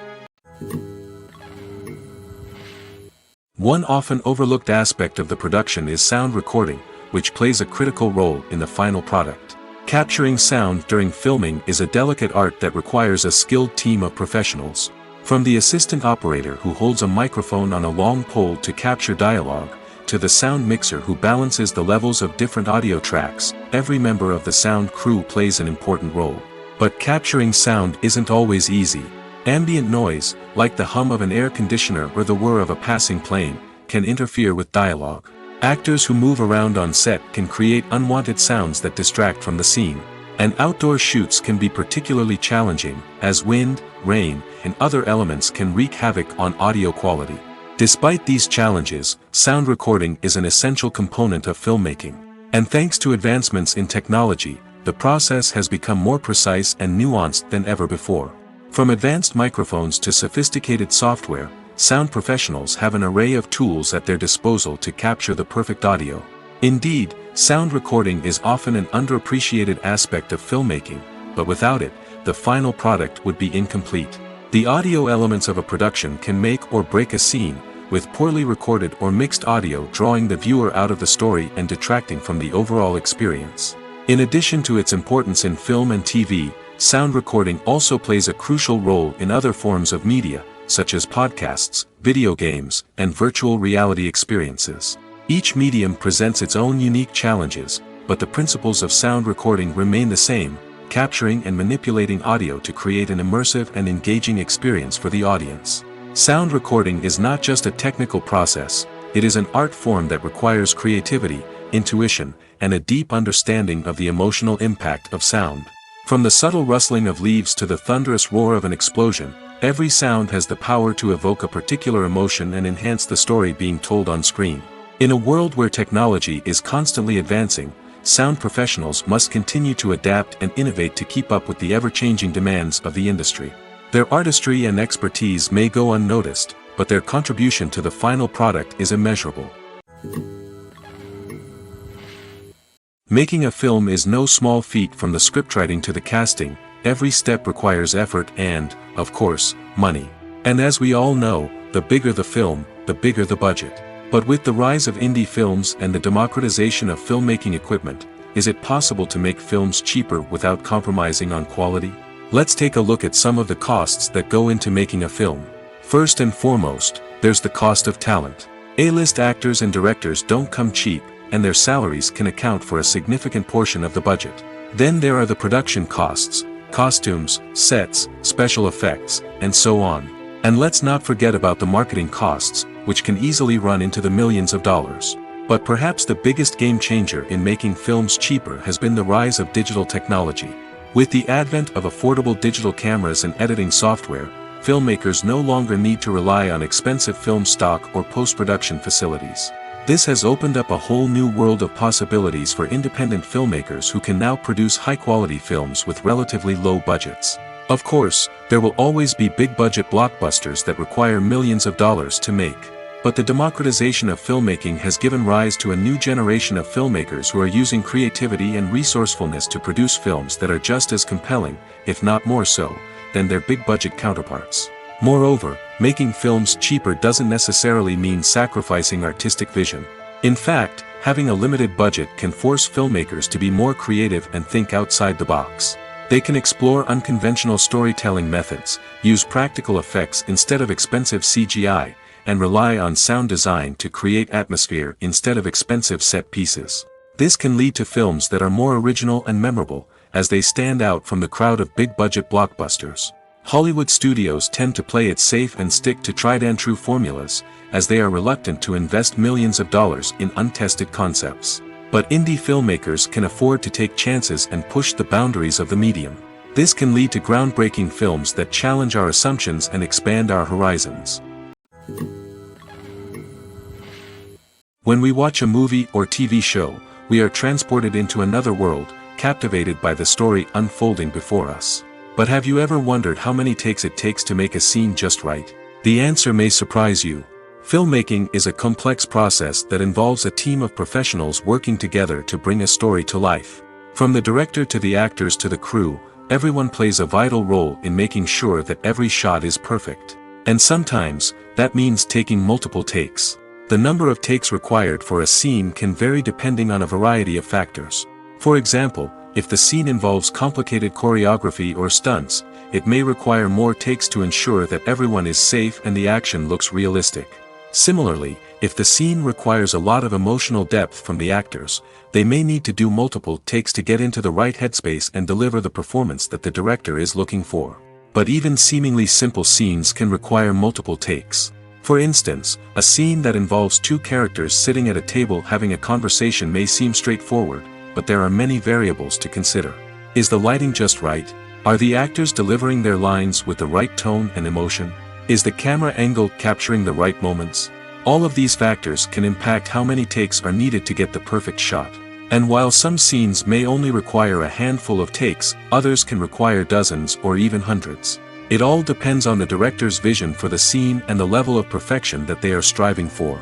Speaker 1: One often overlooked aspect of the production is sound recording, which plays a critical role in the final product. Capturing sound during filming is a delicate art that requires a skilled team of professionals. From the assistant operator who holds a microphone on a long pole to capture dialogue, to the sound mixer who balances the levels of different audio tracks, every member of the sound crew plays an important role. But capturing sound isn't always easy. Ambient noise, like the hum of an air conditioner or the whir of a passing plane, can interfere with dialogue. Actors who move around on set can create unwanted sounds that distract from the scene. And outdoor shoots can be particularly challenging, as wind, rain, and other elements can wreak havoc on audio quality. Despite these challenges, sound recording is an essential component of filmmaking. And thanks to advancements in technology, the process has become more precise and nuanced than ever before. From advanced microphones to sophisticated software, sound professionals have an array of tools at their disposal to capture the perfect audio. Indeed, sound recording is often an underappreciated aspect of filmmaking, but without it, the final product would be incomplete. The audio elements of a production can make or break a scene, with poorly recorded or mixed audio drawing the viewer out of the story and detracting from the overall experience. In addition to its importance in film and TV, sound recording also plays a crucial role in other forms of media, such as podcasts, video games, and virtual reality experiences. Each medium presents its own unique challenges, but the principles of sound recording remain the same, capturing and manipulating audio to create an immersive and engaging experience for the audience. Sound recording is not just a technical process, it is an art form that requires creativity, intuition, and a deep understanding of the emotional impact of sound. From the subtle rustling of leaves to the thunderous roar of an explosion, every sound has the power to evoke a particular emotion and enhance the story being told on screen. In a world where technology is constantly advancing, sound professionals must continue to adapt and innovate to keep up with the ever-changing demands of the industry. Their artistry and expertise may go unnoticed, but their contribution to the final product is immeasurable. Making a film is no small feat. From the scriptwriting to the casting, every step requires effort and, of course, money. And as we all know, the bigger the film, the bigger the budget. But with the rise of indie films and the democratization of filmmaking equipment, is it possible to make films cheaper without compromising on quality? Let's take a look at some of the costs that go into making a film. First and foremost, there's the cost of talent. A-list actors and directors don't come cheap, and their salaries can account for a significant portion of the budget. Then there are the production costs, costumes, sets, special effects, and so on. And let's not forget about the marketing costs, which can easily run into the millions of dollars. But perhaps the biggest game changer in making films cheaper has been the rise of digital technology. With the advent of affordable digital cameras and editing software, filmmakers no longer need to rely on expensive film stock or post-production facilities. This has opened up a whole new world of possibilities for independent filmmakers who can now produce high-quality films with relatively low budgets. Of course, there will always be big-budget blockbusters that require millions of dollars to make. But the democratization of filmmaking has given rise to a new generation of filmmakers who are using creativity and resourcefulness to produce films that are just as compelling, if not more so, than their big-budget counterparts. Moreover, making films cheaper doesn't necessarily mean sacrificing artistic vision. In fact, having a limited budget can force filmmakers to be more creative and think outside the box. They can explore unconventional storytelling methods, use practical effects instead of expensive CGI, and rely on sound design to create atmosphere instead of expensive set pieces. This can lead to films that are more original and memorable, as they stand out from the crowd of big-budget blockbusters. Hollywood studios tend to play it safe and stick to tried-and-true formulas, as they are reluctant to invest millions of dollars in untested concepts. But indie filmmakers can afford to take chances and push the boundaries of the medium. This can lead to groundbreaking films that challenge our assumptions and expand our horizons. When we watch a movie or TV show, we are transported into another world, captivated by the story unfolding before us. But have you ever wondered how many takes it takes to make a scene just right? The answer may surprise you. Filmmaking is a complex process that involves a team of professionals working together to bring a story to life. From the director to the actors to the crew, everyone plays a vital role in making sure that every shot is perfect. And sometimes, that means taking multiple takes. The number of takes required for a scene can vary depending on a variety of factors. For example, if the scene involves complicated choreography or stunts, it may require more takes to ensure that everyone is safe and the action looks realistic. Similarly, if the scene requires a lot of emotional depth from the actors, they may need to do multiple takes to get into the right headspace and deliver the performance that the director is looking for. But even seemingly simple scenes can require multiple takes. For instance, a scene that involves two characters sitting at a table having a conversation may seem straightforward, but there are many variables to consider. Is the lighting just right? Are the actors delivering their lines with the right tone and emotion? Is the camera angle capturing the right moments? All of these factors can impact how many takes are needed to get the perfect shot. And while some scenes may only require a handful of takes, others can require dozens or even hundreds. It all depends on the director's vision for the scene and the level of perfection that they are striving for.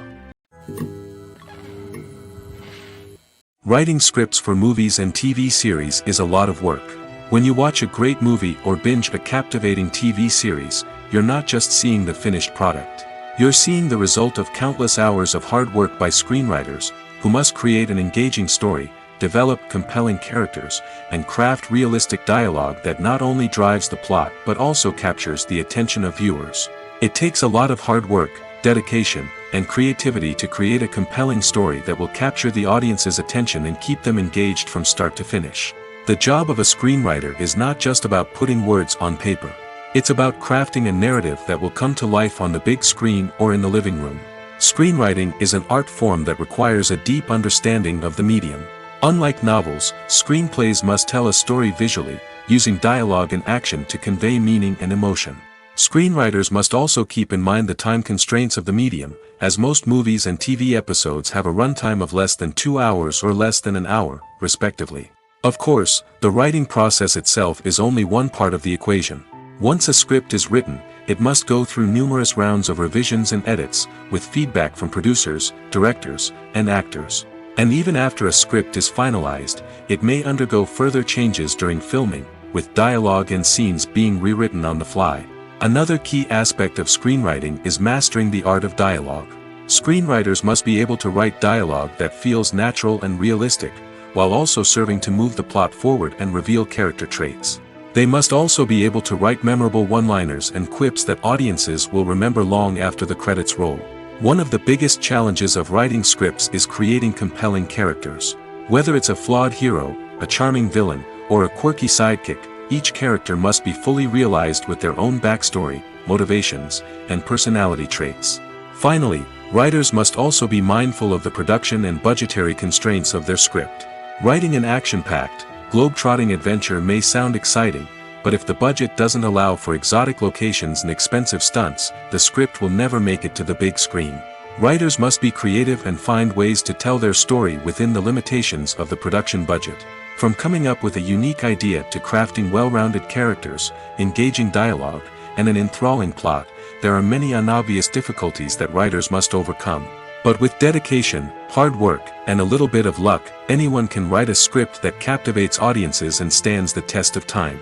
Speaker 1: Writing scripts for movies and TV series is a lot of work. When you watch a great movie or binge a captivating TV series, you're not just seeing the finished product. You're seeing the result of countless hours of hard work by screenwriters, who must create an engaging story, develop compelling characters, and craft realistic dialogue that not only drives the plot but also captures the attention of viewers. It takes a lot of hard work, dedication, and creativity to create a compelling story that will capture the audience's attention and keep them engaged from start to finish. The job of a screenwriter is not just about putting words on paper. It's about crafting a narrative that will come to life on the big screen or in the living room. Screenwriting is an art form that requires a deep understanding of the medium. Unlike novels, screenplays must tell a story visually, using dialogue and action to convey meaning and emotion. Screenwriters must also keep in mind the time constraints of the medium, as most movies and TV episodes have a runtime of less than 2 hours or less than an hour, respectively. Of course, the writing process itself is only one part of the equation. Once a script is written, it must go through numerous rounds of revisions and edits, with feedback from producers, directors, and actors. And even after a script is finalized, it may undergo further changes during filming, with dialogue and scenes being rewritten on the fly. Another key aspect of screenwriting is mastering the art of dialogue. Screenwriters must be able to write dialogue that feels natural and realistic, while also serving to move the plot forward and reveal character traits. They must also be able to write memorable one-liners and quips that audiences will remember long after the credits roll. One of the biggest challenges of writing scripts is creating compelling characters. Whether it's a flawed hero, a charming villain, or a quirky sidekick, each character must be fully realized with their own backstory, motivations, and personality traits. Finally, writers must also be mindful of the production and budgetary constraints of their script. Writing an action-packed, globe-trotting adventure may sound exciting, but if the budget doesn't allow for exotic locations and expensive stunts, the script will never make it to the big screen. Writers must be creative and find ways to tell their story within the limitations of the production budget. From coming up with a unique idea to crafting well-rounded characters, engaging dialogue, and an enthralling plot, there are many unobvious difficulties that writers must overcome. But with dedication, hard work, and a little bit of luck, anyone can write a script that captivates audiences and stands the test of time.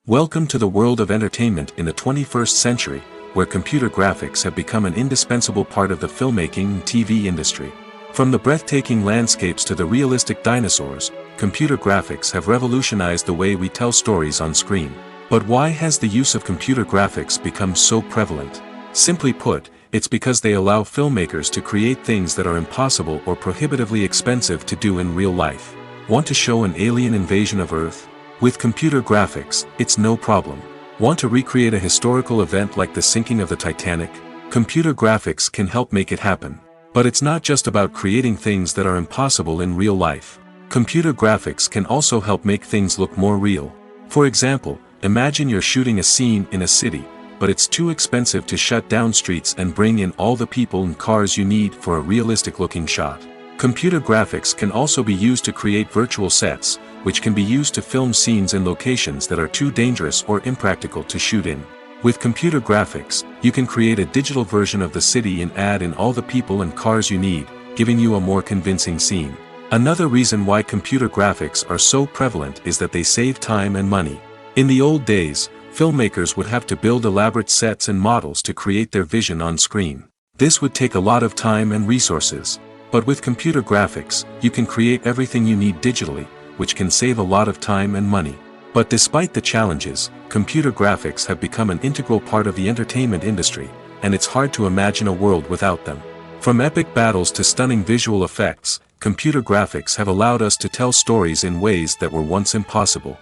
Speaker 1: Welcome to the world of entertainment in the 21st century, where computer graphics have become an indispensable part of the filmmaking and TV industry. From the breathtaking landscapes to the realistic dinosaurs, computer graphics have revolutionized the way we tell stories on screen. But why has the use of computer graphics become so prevalent? Simply put, it's because they allow filmmakers to create things that are impossible or prohibitively expensive to do in real life. Want to show an alien invasion of Earth? With computer graphics, it's no problem. Want to recreate a historical event like the sinking of the Titanic? Computer graphics can help make it happen. But it's not just about creating things that are impossible in real life. Computer graphics can also help make things look more real. For example, imagine you're shooting a scene in a city, but it's too expensive to shut down streets and bring in all the people and cars you need for a realistic-looking shot. Computer graphics can also be used to create virtual sets, which can be used to film scenes in locations that are too dangerous or impractical to shoot in. With computer graphics, you can create a digital version of the city and add in all the people and cars you need, giving you a more convincing scene. Another reason why computer graphics are so prevalent is that they save time and money. In the old days, filmmakers would have to build elaborate sets and models to create their vision on screen. This would take a lot of time and resources. But with computer graphics, you can create everything you need digitally, which can save a lot of time and money. But despite the challenges, computer graphics have become an integral part of the entertainment industry, and it's hard to imagine a world without them. From epic battles to stunning visual effects, computer graphics have allowed us to tell stories in ways that were once impossible.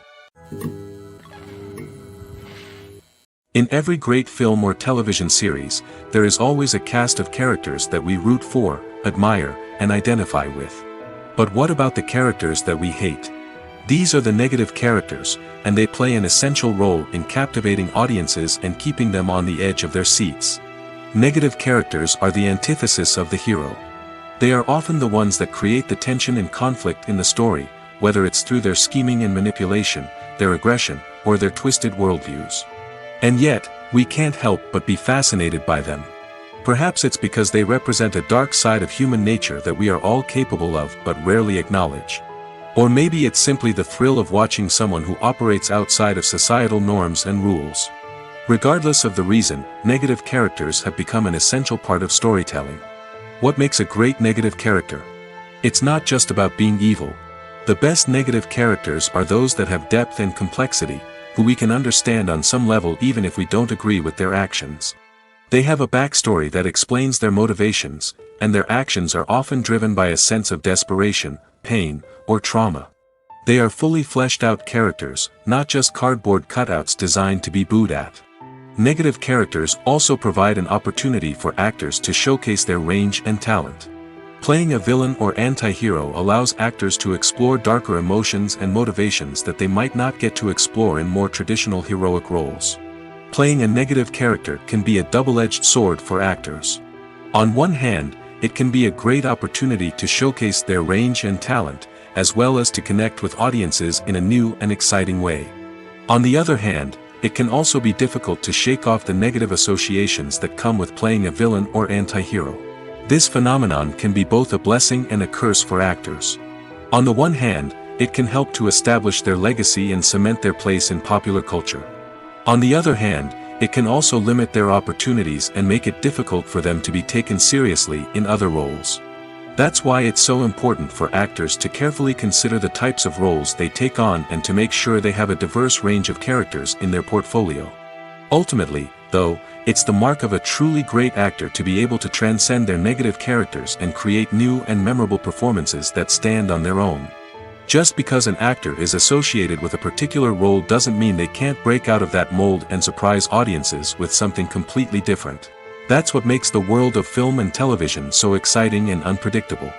Speaker 1: In every great film or television series, there is always a cast of characters that we root for, admire, and identify with. But what about the characters that we hate? These are the negative characters, and they play an essential role in captivating audiences and keeping them on the edge of their seats. Negative characters are the antithesis of the hero. They are often the ones that create the tension and conflict in the story, whether it's through their scheming and manipulation, their aggression, or their twisted worldviews. And yet, we can't help but be fascinated by them. Perhaps it's because they represent a dark side of human nature that we are all capable of but rarely acknowledge. Or maybe it's simply the thrill of watching someone who operates outside of societal norms and rules. Regardless of the reason, negative characters have become an essential part of storytelling. What makes a great negative character? It's not just about being evil. The best negative characters are those that have depth and complexity, who we can understand on some level even if we don't agree with their actions. They have a backstory that explains their motivations, and their actions are often driven by a sense of desperation, pain, or trauma. They are fully fleshed out characters, not just cardboard cutouts designed to be booed at. Negative characters also provide an opportunity for actors to showcase their range and talent. Playing a villain or anti-hero allows actors to explore darker emotions and motivations that they might not get to explore in more traditional heroic roles. Playing a negative character can be a double-edged sword for actors. On one hand, it can be a great opportunity to showcase their range and talent, as well as to connect with audiences in a new and exciting way. On the other hand, it can also be difficult to shake off the negative associations that come with playing a villain or anti-hero. This phenomenon can be both a blessing and a curse for actors. On the one hand, it can help to establish their legacy and cement their place in popular culture. On the other hand, it can also limit their opportunities and make it difficult for them to be taken seriously in other roles. That's why it's so important for actors to carefully consider the types of roles they take on and to make sure they have a diverse range of characters in their portfolio. Ultimately, though, it's the mark of a truly great actor to be able to transcend their negative characters and create new and memorable performances that stand on their own. Just because an actor is associated with a particular role doesn't mean they can't break out of that mold and surprise audiences with something completely different. That's what makes the world of film and television so exciting and unpredictable.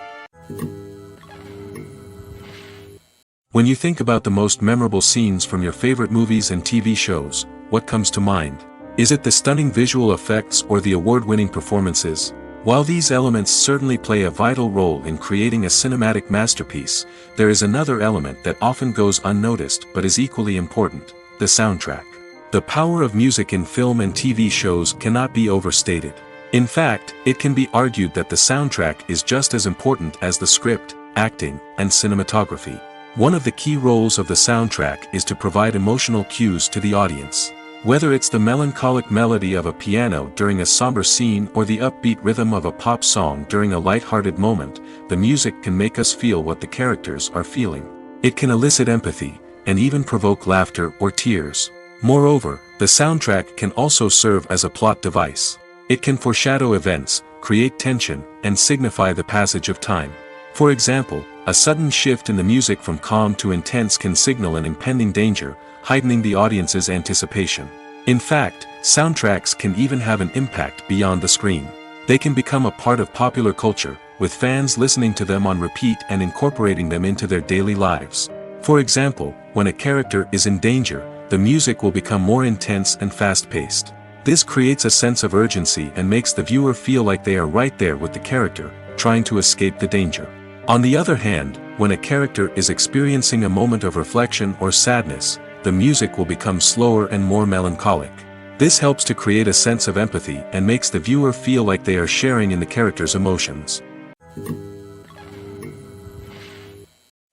Speaker 1: When you think about the most memorable scenes from your favorite movies and TV shows, what comes to mind? Is it the stunning visual effects or the award-winning performances? While these elements certainly play a vital role in creating a cinematic masterpiece, there is another element that often goes unnoticed but is equally important: the soundtrack. The power of music in film and TV shows cannot be overstated. In fact, it can be argued that the soundtrack is just as important as the script, acting, and cinematography. One of the key roles of the soundtrack is to provide emotional cues to the audience. Whether it's the melancholic melody of a piano during a somber scene or the upbeat rhythm of a pop song during a light-hearted moment, the music can make us feel what the characters are feeling. It can elicit empathy, and even provoke laughter or tears. Moreover, the soundtrack can also serve as a plot device. It can foreshadow events, create tension, and signify the passage of time. For example, a sudden shift in the music from calm to intense can signal an impending danger, heightening the audience's anticipation. In fact, soundtracks can even have an impact beyond the screen. They can become a part of popular culture, with fans listening to them on repeat and incorporating them into their daily lives. For example, when a character is in danger, the music will become more intense and fast-paced. This creates a sense of urgency and makes the viewer feel like they are right there with the character, trying to escape the danger. On the other hand, when a character is experiencing a moment of reflection or sadness, the music will become slower and more melancholic. This helps to create a sense of empathy and makes the viewer feel like they are sharing in the character's emotions.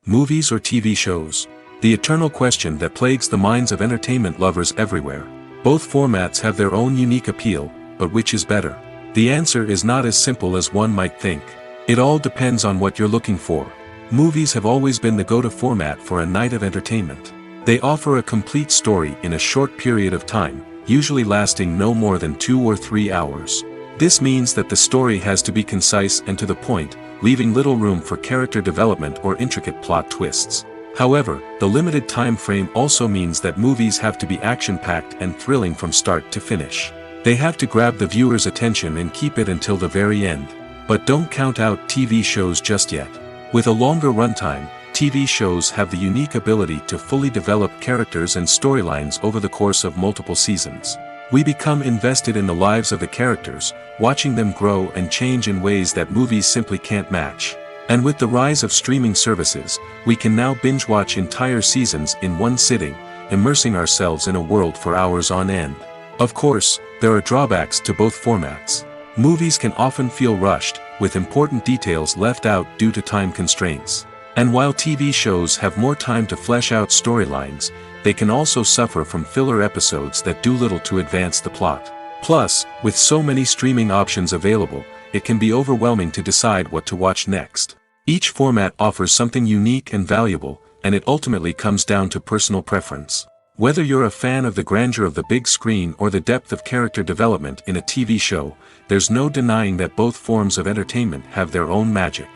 Speaker 1: Movies or TV shows? The eternal question that plagues the minds of entertainment lovers everywhere. Both formats have their own unique appeal, but which is better? The answer is not as simple as one might think. It all depends on what you're looking for. Movies have always been the go-to format for a night of entertainment. They offer a complete story in a short period of time, usually lasting no more than 2 or 3 hours. This means that the story has to be concise and to the point, leaving little room for character development or intricate plot twists. However, the limited time frame also means that movies have to be action-packed and thrilling from start to finish. They have to grab the viewer's attention and keep it until the very end. But don't count out TV shows just yet. With a longer runtime, TV shows have the unique ability to fully develop characters and storylines over the course of multiple seasons. We become invested in the lives of the characters, watching them grow and change in ways that movies simply can't match. And with the rise of streaming services, we can now binge-watch entire seasons in one sitting, immersing ourselves in a world for hours on end. Of course, there are drawbacks to both formats. Movies can often feel rushed, with important details left out due to time constraints. And while TV shows have more time to flesh out storylines, they can also suffer from filler episodes that do little to advance the plot. Plus, with so many streaming options available, it can be overwhelming to decide what to watch next. Each format offers something unique and valuable, and it ultimately comes down to personal preference. Whether you're a fan of the grandeur of the big screen or the depth of character development in a TV show, there's no denying that both forms of entertainment have their own magic.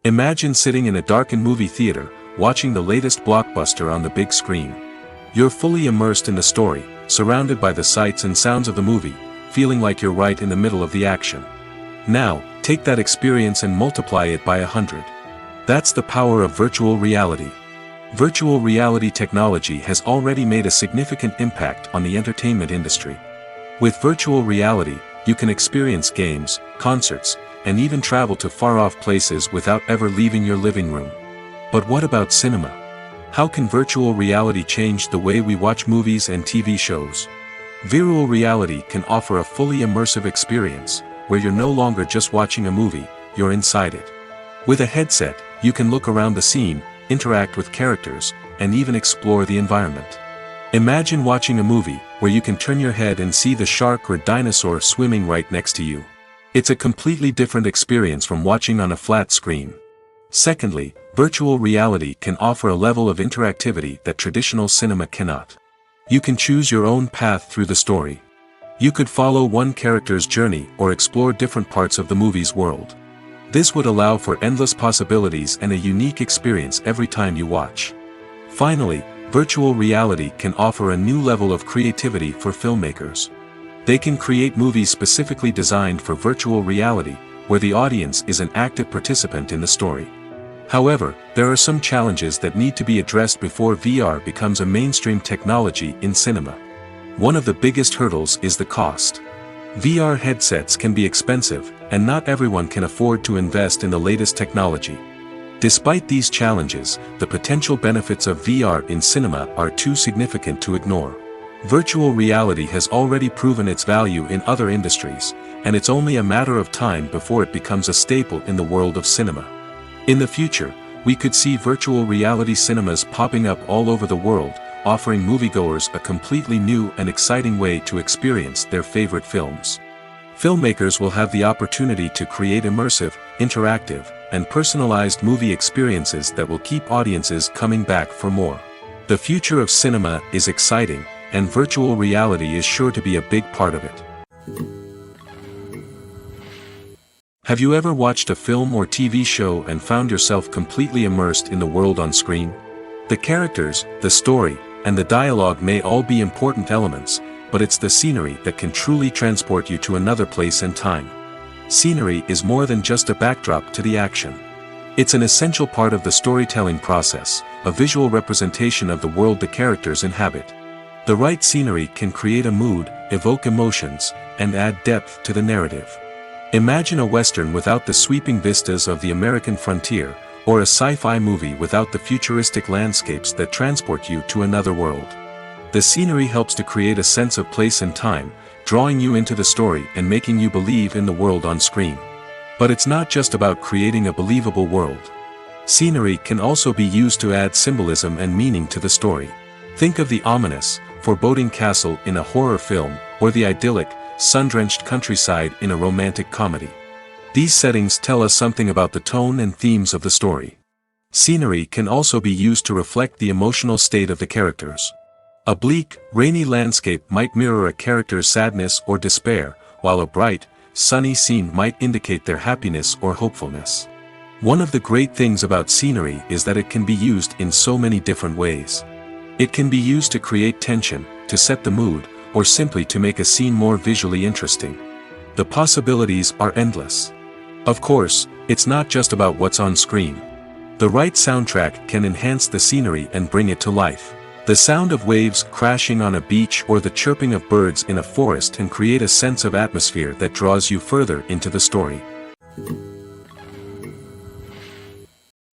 Speaker 1: Imagine sitting in a darkened movie theater, watching the latest blockbuster on the big screen. You're fully immersed in the story, surrounded by the sights and sounds of the movie, feeling like you're right in the middle of the action. Now, take that experience and multiply it by 100. That's the power of virtual reality. Virtual reality technology has already made a significant impact on the entertainment industry. With virtual reality, you can experience games, concerts, and even travel to far-off places without ever leaving your living room. But what about cinema? How can virtual reality change the way we watch movies and TV shows? Virtual reality can offer a fully immersive experience, where you're no longer just watching a movie, you're inside it. With a headset, you can look around the scene, interact with characters, and even explore the environment. Imagine watching a movie where you can turn your head and see the shark or dinosaur swimming right next to you. It's a completely different experience from watching on a flat screen. Secondly, virtual reality can offer a level of interactivity that traditional cinema cannot. You can choose your own path through the story. You could follow one character's journey or explore different parts of the movie's world. This would allow for endless possibilities and a unique experience every time you watch. Finally, virtual reality can offer a new level of creativity for filmmakers. They can create movies specifically designed for virtual reality, where the audience is an active participant in the story. However, there are some challenges that need to be addressed before VR becomes a mainstream technology in cinema. One of the biggest hurdles is the cost. VR headsets can be expensive, and not everyone can afford to invest in the latest technology. Despite these challenges, the potential benefits of VR in cinema are too significant to ignore. Virtual reality has already proven its value in other industries, and it's only a matter of time before it becomes a staple in the world of cinema. In the future, we could see virtual reality cinemas popping up all over the world, offering moviegoers a completely new and exciting way to experience their favorite films. Filmmakers will have the opportunity to create immersive, interactive, and personalized movie experiences that will keep audiences coming back for more. The future of cinema is exciting, and virtual reality is sure to be a big part of it. Have you ever watched a film or TV show and found yourself completely immersed in the world on screen? The characters, the story, and the dialogue may all be important elements, but it's the scenery that can truly transport you to another place and time. Scenery is more than just a backdrop to the action. It's an essential part of the storytelling process, a visual representation of the world the characters inhabit. The right scenery can create a mood, evoke emotions, and add depth to the narrative. Imagine a Western without the sweeping vistas of the American frontier, or a sci-fi movie without the futuristic landscapes that transport you to another world. The scenery helps to create a sense of place and time, drawing you into the story and making you believe in the world on screen. But it's not just about creating a believable world. Scenery can also be used to add symbolism and meaning to the story. Think of the ominous, foreboding castle in a horror film, or the idyllic, sun-drenched countryside in a romantic comedy. These settings tell us something about the tone and themes of the story. Scenery can also be used to reflect the emotional state of the characters. A bleak, rainy landscape might mirror a character's sadness or despair, while a bright, sunny scene might indicate their happiness or hopefulness. One of the great things about scenery is that it can be used in so many different ways. It can be used to create tension, to set the mood, or simply to make a scene more visually interesting. The possibilities are endless. Of course, it's not just about what's on screen. The right soundtrack can enhance the scenery and bring it to life. The sound of waves crashing on a beach or the chirping of birds in a forest can create a sense of atmosphere that draws you further into the story.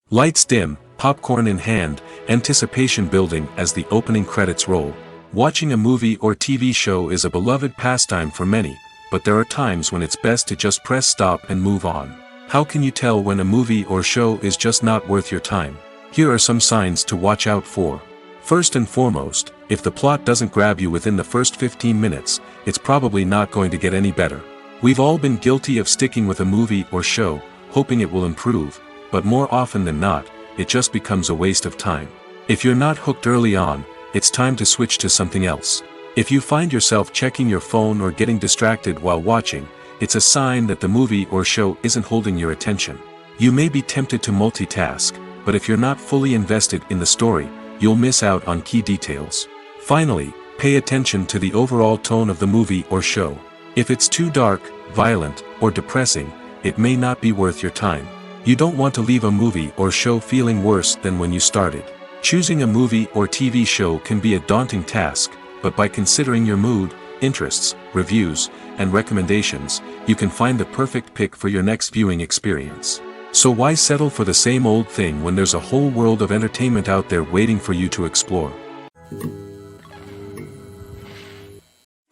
Speaker 1: Lights dim, popcorn in hand, anticipation building as the opening credits roll. Watching a movie or TV show is a beloved pastime for many, but there are times when it's best to just press stop and move on. How can you tell when a movie or show is just not worth your time? Here are some signs to watch out for. First and foremost, if the plot doesn't grab you within the first 15 minutes, it's probably not going to get any better. We've all been guilty of sticking with a movie or show, hoping it will improve, but more often than not, it just becomes a waste of time. If you're not hooked early on, it's time to switch to something else. If you find yourself checking your phone or getting distracted while watching, it's a sign that the movie or show isn't holding your attention. You may be tempted to multitask, but if you're not fully invested in the story, you'll miss out on key details. Finally, pay attention to the overall tone of the movie or show. If it's too dark, violent, or depressing, it may not be worth your time. You don't want to leave a movie or show feeling worse than when you started. Choosing a movie or TV show can be a daunting task, but by considering your mood, interests, reviews, and recommendations, you can find the perfect pick for your next viewing experience. So why settle for the same old thing when there's a whole world of entertainment out there waiting for you to explore?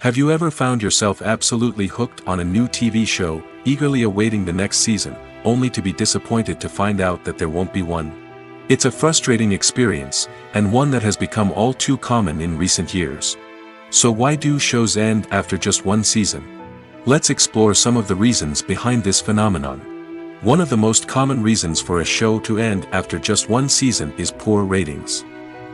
Speaker 1: Have you ever found yourself absolutely hooked on a new TV show, eagerly awaiting the next season, only to be disappointed to find out that there won't be one? It's a frustrating experience, and one that has become all too common in recent years. So why do shows end after just one season? Let's explore some of the reasons behind this phenomenon. One of the most common reasons for a show to end after just one season is poor ratings.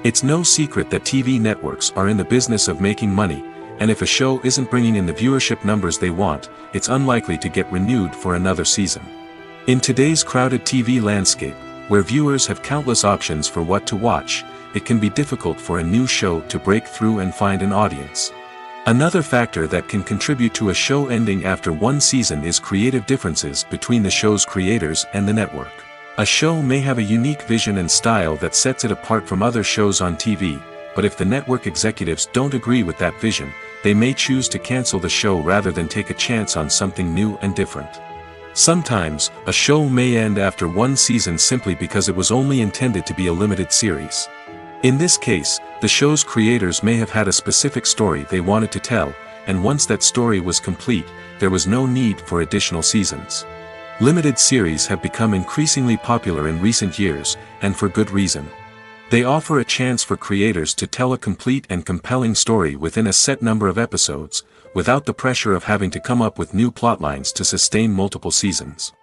Speaker 1: It's no secret that TV networks are in the business of making money, and if a show isn't bringing in the viewership numbers they want, it's unlikely to get renewed for another season. In today's crowded TV landscape, where viewers have countless options for what to watch, it can be difficult for a new show to break through and find an audience. Another factor that can contribute to a show ending after one season is creative differences between the show's creators and the network. A show may have a unique vision and style that sets it apart from other shows on TV, but if the network executives don't agree with that vision, they may choose to cancel the show rather than take a chance on something new and different. Sometimes, a show may end after one season simply because it was only intended to be a limited series. In this case, the show's creators may have had a specific story they wanted to tell, and once that story was complete, there was no need for additional seasons. Limited series have become increasingly popular in recent years, and for good reason. They offer a chance for creators to tell a complete and compelling story within a set number of episodes, without the pressure of having to come up with new plotlines to sustain multiple seasons.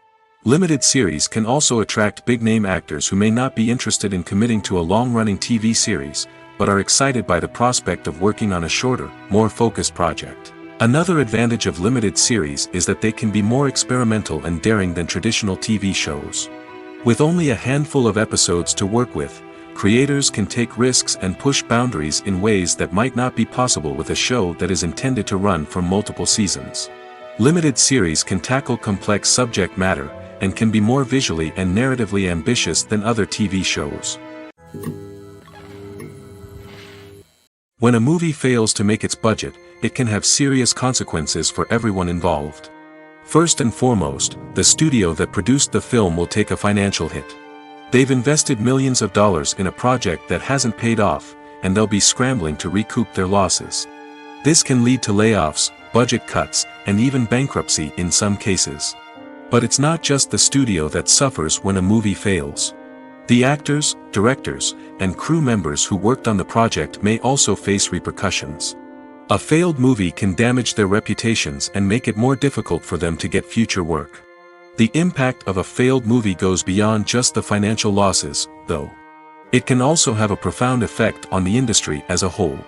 Speaker 1: Limited series can also attract big-name actors who may not be interested in committing to a long-running TV series, but are excited by the prospect of working on a shorter, more focused project. Another advantage of limited series is that they can be more experimental and daring than traditional TV shows. With only a handful of episodes to work with, creators can take risks and push boundaries in ways that might not be possible with a show that is intended to run for multiple seasons. Limited series can tackle complex subject matter, and can be more visually and narratively ambitious than other TV shows. When a movie fails to make its budget, it can have serious consequences for everyone involved. First and foremost, the studio that produced the film will take a financial hit. They've invested millions of dollars in a project that hasn't paid off, and they'll be scrambling to recoup their losses. This can lead to layoffs, budget cuts, and even bankruptcy in some cases. But it's not just the studio that suffers when a movie fails. The actors, directors, and crew members who worked on the project may also face repercussions. A failed movie can damage their reputations and make it more difficult for them to get future work. The impact of a failed movie goes beyond just the financial losses, though. It can also have a profound effect on the industry as a whole.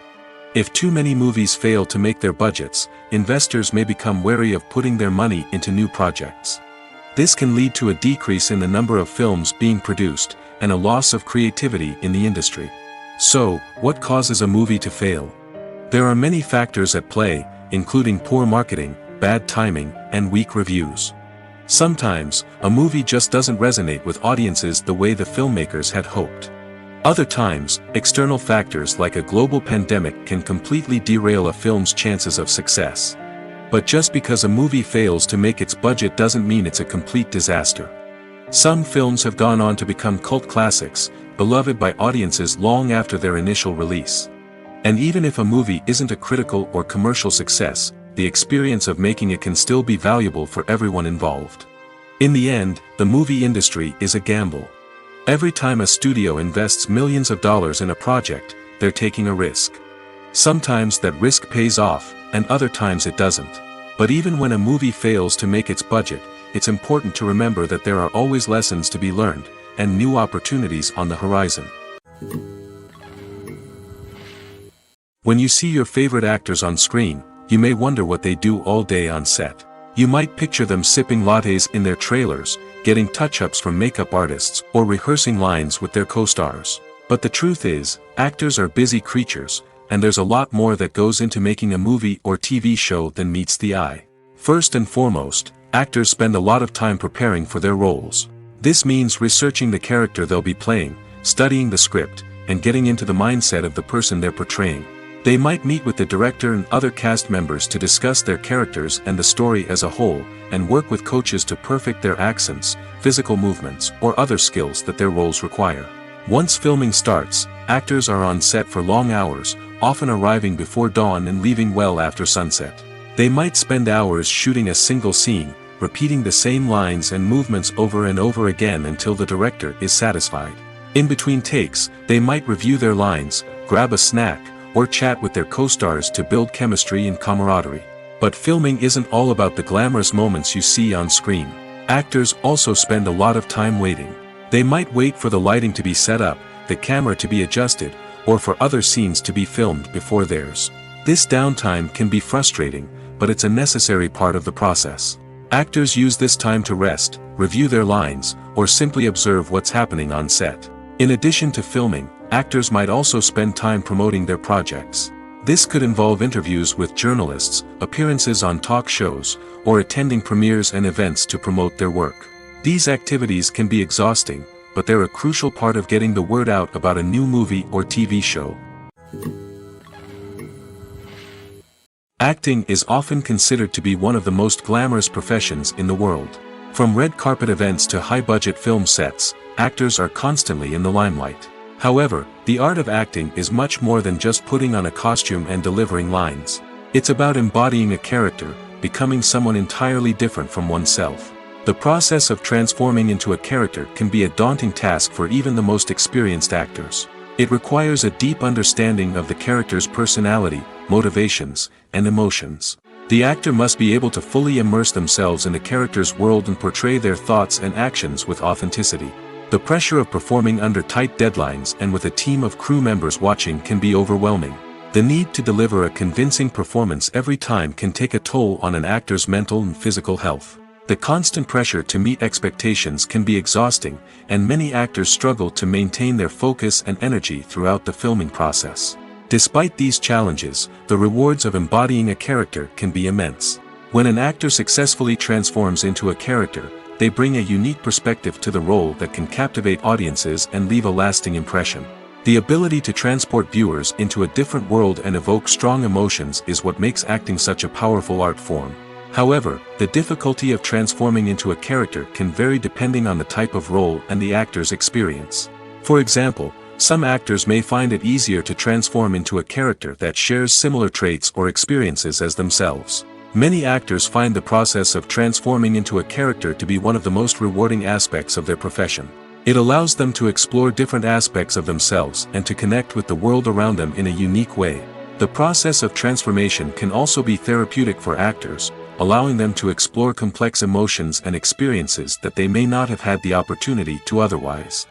Speaker 1: If too many movies fail to make their budgets, investors may become wary of putting their money into new projects. This can lead to a decrease in the number of films being produced, and a loss of creativity in the industry. So, what causes a movie to fail? There are many factors at play, including poor marketing, bad timing, and weak reviews. Sometimes, a movie just doesn't resonate with audiences the way the filmmakers had hoped. Other times, external factors like a global pandemic can completely derail a film's chances of success. But just because a movie fails to make its budget doesn't mean it's a complete disaster. Some films have gone on to become cult classics, beloved by audiences long after their initial release. And even if a movie isn't a critical or commercial success, the experience of making it can still be valuable for everyone involved. In the end, the movie industry is a gamble. Every time a studio invests millions of dollars in a project, they're taking a risk. Sometimes that risk pays off, and other times it doesn't. But even when a movie fails to make its budget, it's important to remember that there are always lessons to be learned, and new opportunities on the horizon. When you see your favorite actors on screen, you may wonder what they do all day on set. You might picture them sipping lattes in their trailers, getting touch-ups from makeup artists, or rehearsing lines with their co-stars. But the truth is, actors are busy creatures, and there's a lot more that goes into making a movie or TV show than meets the eye. First and foremost, actors spend a lot of time preparing for their roles. This means researching the character they'll be playing, studying the script, and getting into the mindset of the person they're portraying. They might meet with the director and other cast members to discuss their characters and the story as a whole, and work with coaches to perfect their accents, physical movements, or other skills that their roles require. Once filming starts, actors are on set for long hours, often arriving before dawn and leaving well after sunset. They might spend hours shooting a single scene, repeating the same lines and movements over and over again until the director is satisfied. In between takes, they might review their lines, grab a snack, or chat with their co-stars to build chemistry and camaraderie. But filming isn't all about the glamorous moments you see on screen. Actors also spend a lot of time waiting. They might wait for the lighting to be set up, the camera to be adjusted, or for other scenes to be filmed before theirs. This downtime can be frustrating, but it's a necessary part of the process. Actors use this time to rest, review their lines, or simply observe what's happening on set. In addition to filming, actors might also spend time promoting their projects. This could involve interviews with journalists, appearances on talk shows, or attending premieres and events to promote their work. These activities can be exhausting, but they're a crucial part of getting the word out about a new movie or TV show. Acting is often considered to be one of the most glamorous professions in the world. From red carpet events to high-budget film sets, actors are constantly in the limelight. However, the art of acting is much more than just putting on a costume and delivering lines. It's about embodying a character, becoming someone entirely different from oneself. The process of transforming into a character can be a daunting task for even the most experienced actors. It requires a deep understanding of the character's personality, motivations, and emotions. The actor must be able to fully immerse themselves in the character's world and portray their thoughts and actions with authenticity. The pressure of performing under tight deadlines and with a team of crew members watching can be overwhelming. The need to deliver a convincing performance every time can take a toll on an actor's mental and physical health. The constant pressure to meet expectations can be exhausting, and many actors struggle to maintain their focus and energy throughout the filming process. Despite these challenges, the rewards of embodying a character can be immense. When an actor successfully transforms into a character, they bring a unique perspective to the role that can captivate audiences and leave a lasting impression. The ability to transport viewers into a different world and evoke strong emotions is what makes acting such a powerful art form. However, the difficulty of transforming into a character can vary depending on the type of role and the actor's experience. For example, some actors may find it easier to transform into a character that shares similar traits or experiences as themselves. Many actors find the process of transforming into a character to be one of the most rewarding aspects of their profession. It allows them to explore different aspects of themselves and to connect with the world around them in a unique way. The process of transformation can also be therapeutic for actors, allowing them to explore complex emotions and experiences that they may not have had the opportunity to otherwise.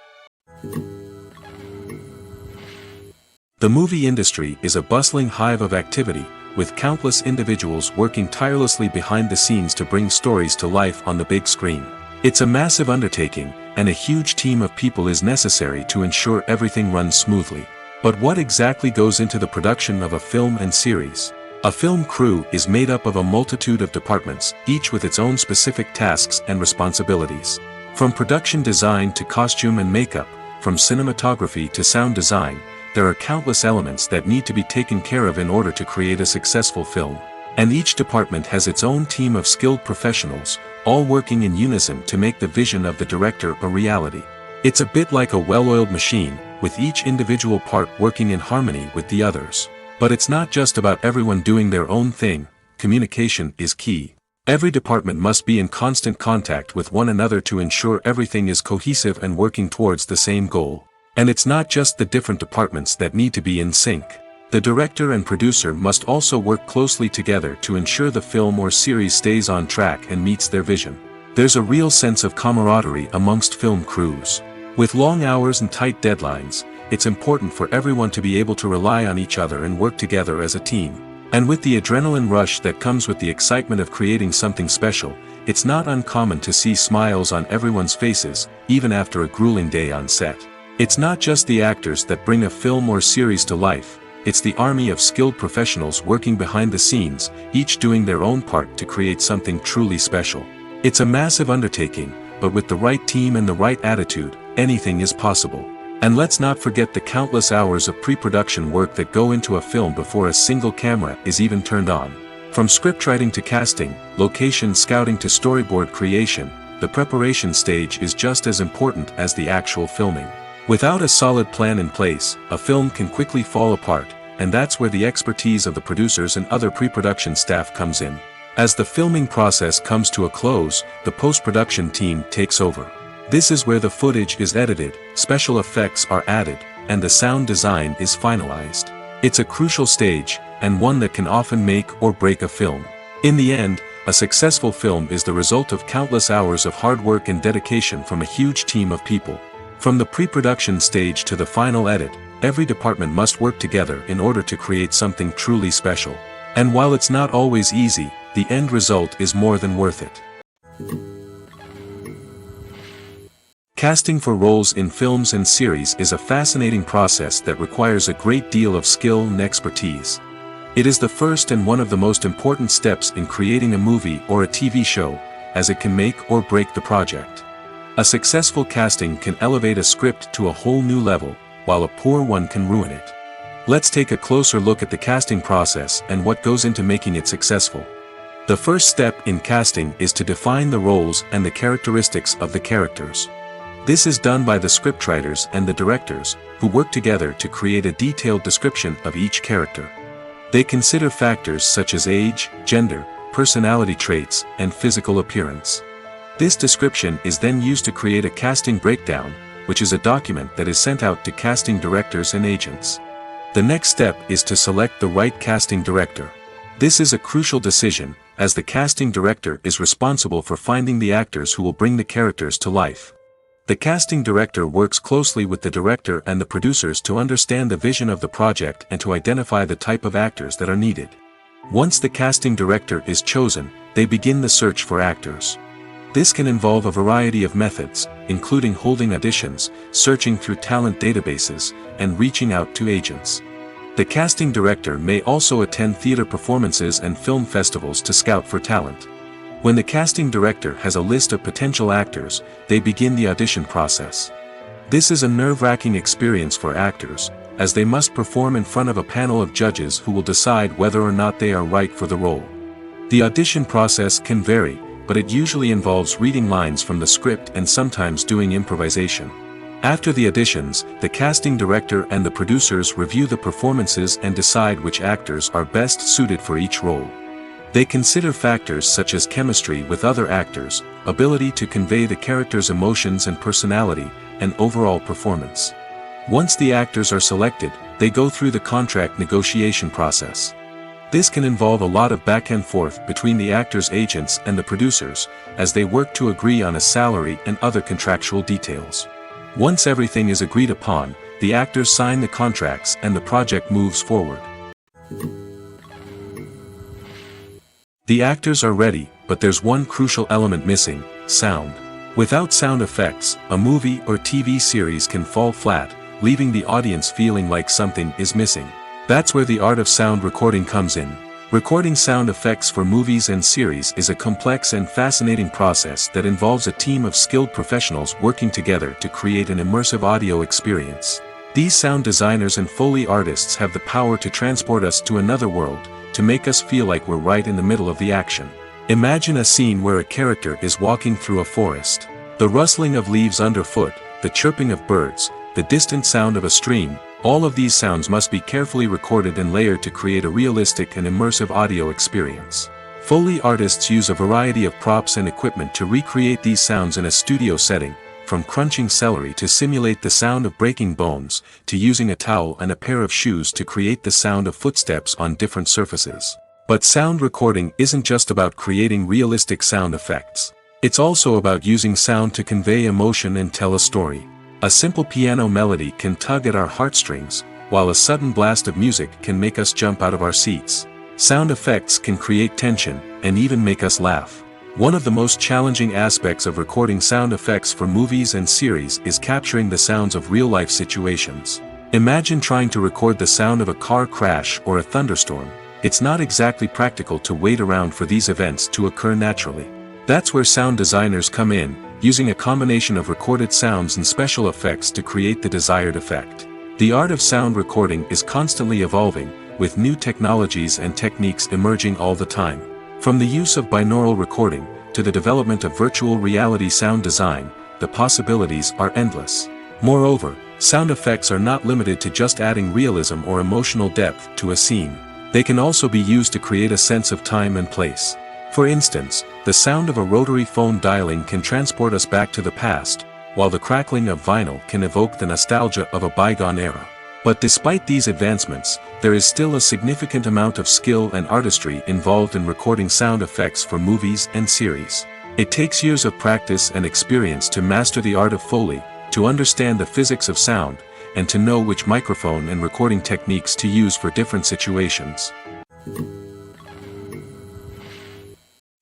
Speaker 1: The movie industry is a bustling hive of activity, with countless individuals working tirelessly behind the scenes to bring stories to life on the big screen. It's a massive undertaking, and a huge team of people is necessary to ensure everything runs smoothly. But what exactly goes into the production of a film and series? A film crew is made up of a multitude of departments, each with its own specific tasks and responsibilities. From production design to costume and makeup, from cinematography to sound design, there are countless elements that need to be taken care of in order to create a successful film. And each department has its own team of skilled professionals, all working in unison to make the vision of the director a reality. It's a bit like a well-oiled machine, with each individual part working in harmony with the others. But it's not just about everyone doing their own thing. Communication is key. Every department must be in constant contact with one another to ensure everything is cohesive and working towards the same goal. And it's not just the different departments that need to be in sync. The director and producer must also work closely together to ensure the film or series stays on track and meets their vision. There's a real sense of camaraderie amongst film crews. With long hours and tight deadlines, it's important for everyone to be able to rely on each other and work together as a team. And with the adrenaline rush that comes with the excitement of creating something special, it's not uncommon to see smiles on everyone's faces, even after a grueling day on set. It's not just the actors that bring a film or series to life. it's the army of skilled professionals working behind the scenes, each doing their own part to create something truly special. It's a massive undertaking, but with the right team and the right attitude, anything is possible. And let's not forget the countless hours of pre-production work that go into a film before a single camera is even turned on. From scriptwriting to casting, location scouting to storyboard creation, the preparation stage is just as important as the actual filming. Without a solid plan in place, a film can quickly fall apart, and that's where the expertise of the producers and other pre-production staff comes in. As the filming process comes to a close, the post-production team takes over. This is where the footage is edited, special effects are added, and the sound design is finalized. It's a crucial stage, and one that can often make or break a film. In the end, a successful film is the result of countless hours of hard work and dedication from a huge team of people. From the pre-production stage to the final edit, every department must work together in order to create something truly special. And while it's not always easy, the end result is more than worth it. Casting for roles in films and series is a fascinating process that requires a great deal of skill and expertise. It is the first and one of the most important steps in creating a movie or a TV show, as it can make or break the project. A successful casting can elevate a script to a whole new level, while a poor one can ruin it. Let's take a closer look at the casting process and what goes into making it successful. The first step in casting is to define the roles and the characteristics of the characters. This is done by the scriptwriters and the directors, who work together to create a detailed description of each character. They consider factors such as age, gender, personality traits, and physical appearance. This description is then used to create a casting breakdown, which is a document that is sent out to casting directors and agents. The next step is to select the right casting director. This is a crucial decision, as the casting director is responsible for finding the actors who will bring the characters to life. The casting director works closely with the director and the producers to understand the vision of the project and to identify the type of actors that are needed. Once the casting director is chosen, they begin the search for actors. This can involve a variety of methods, including holding auditions, searching through talent databases, and reaching out to agents. The casting director may also attend theater performances and film festivals to scout for talent. When the casting director has a list of potential actors, they begin the audition process. This is a nerve-wracking experience for actors, as they must perform in front of a panel of judges who will decide whether or not they are right for the role. The audition process can vary, but it usually involves reading lines from the script and sometimes doing improvisation. After the auditions, the casting director and the producers review the performances and decide which actors are best suited for each role. They consider factors such as chemistry with other actors, ability to convey the character's emotions and personality, and overall performance. Once the actors are selected, they go through the contract negotiation process. This can involve a lot of back and forth between the actors' agents and the producers, as they work to agree on a salary and other contractual details. Once everything is agreed upon, the actors sign the contracts and the project moves forward. The actors are ready, but there's one crucial element missing: sound. Without sound effects, a movie or TV series can fall flat, leaving the audience feeling like something is missing. That's where the art of sound recording comes in. Recording sound effects for movies and series is a complex and fascinating process that involves a team of skilled professionals working together to create an immersive audio experience. These sound designers and Foley artists have the power to transport us to another world, to make us feel like we're right in the middle of the action. Imagine a scene where a character is walking through a forest. The rustling of leaves underfoot, the chirping of birds, the distant sound of a stream, all of these sounds must be carefully recorded and layered to create a realistic and immersive audio experience. Foley artists use a variety of props and equipment to recreate these sounds in a studio setting, from crunching celery to simulate the sound of breaking bones, to using a towel and a pair of shoes to create the sound of footsteps on different surfaces. But sound recording isn't just about creating realistic sound effects. It's also about using sound to convey emotion and tell a story. A simple piano melody can tug at our heartstrings, while a sudden blast of music can make us jump out of our seats. Sound effects can create tension, and even make us laugh. One of the most challenging aspects of recording sound effects for movies and series is capturing the sounds of real-life situations. Imagine trying to record the sound of a car crash or a thunderstorm. It's not exactly practical to wait around for these events to occur naturally. That's where sound designers come in, using a combination of recorded sounds and special effects to create the desired effect. The art of sound recording is constantly evolving, with new technologies and techniques emerging all the time. From the use of binaural recording, to the development of virtual reality sound design, the possibilities are endless. Moreover, sound effects are not limited to just adding realism or emotional depth to a scene. They can also be used to create a sense of time and place. For instance, the sound of a rotary phone dialing can transport us back to the past, while the crackling of vinyl can evoke the nostalgia of a bygone era. But despite these advancements, there is still a significant amount of skill and artistry involved in recording sound effects for movies and series. It takes years of practice and experience to master the art of Foley, to understand the physics of sound, and to know which microphone and recording techniques to use for different situations.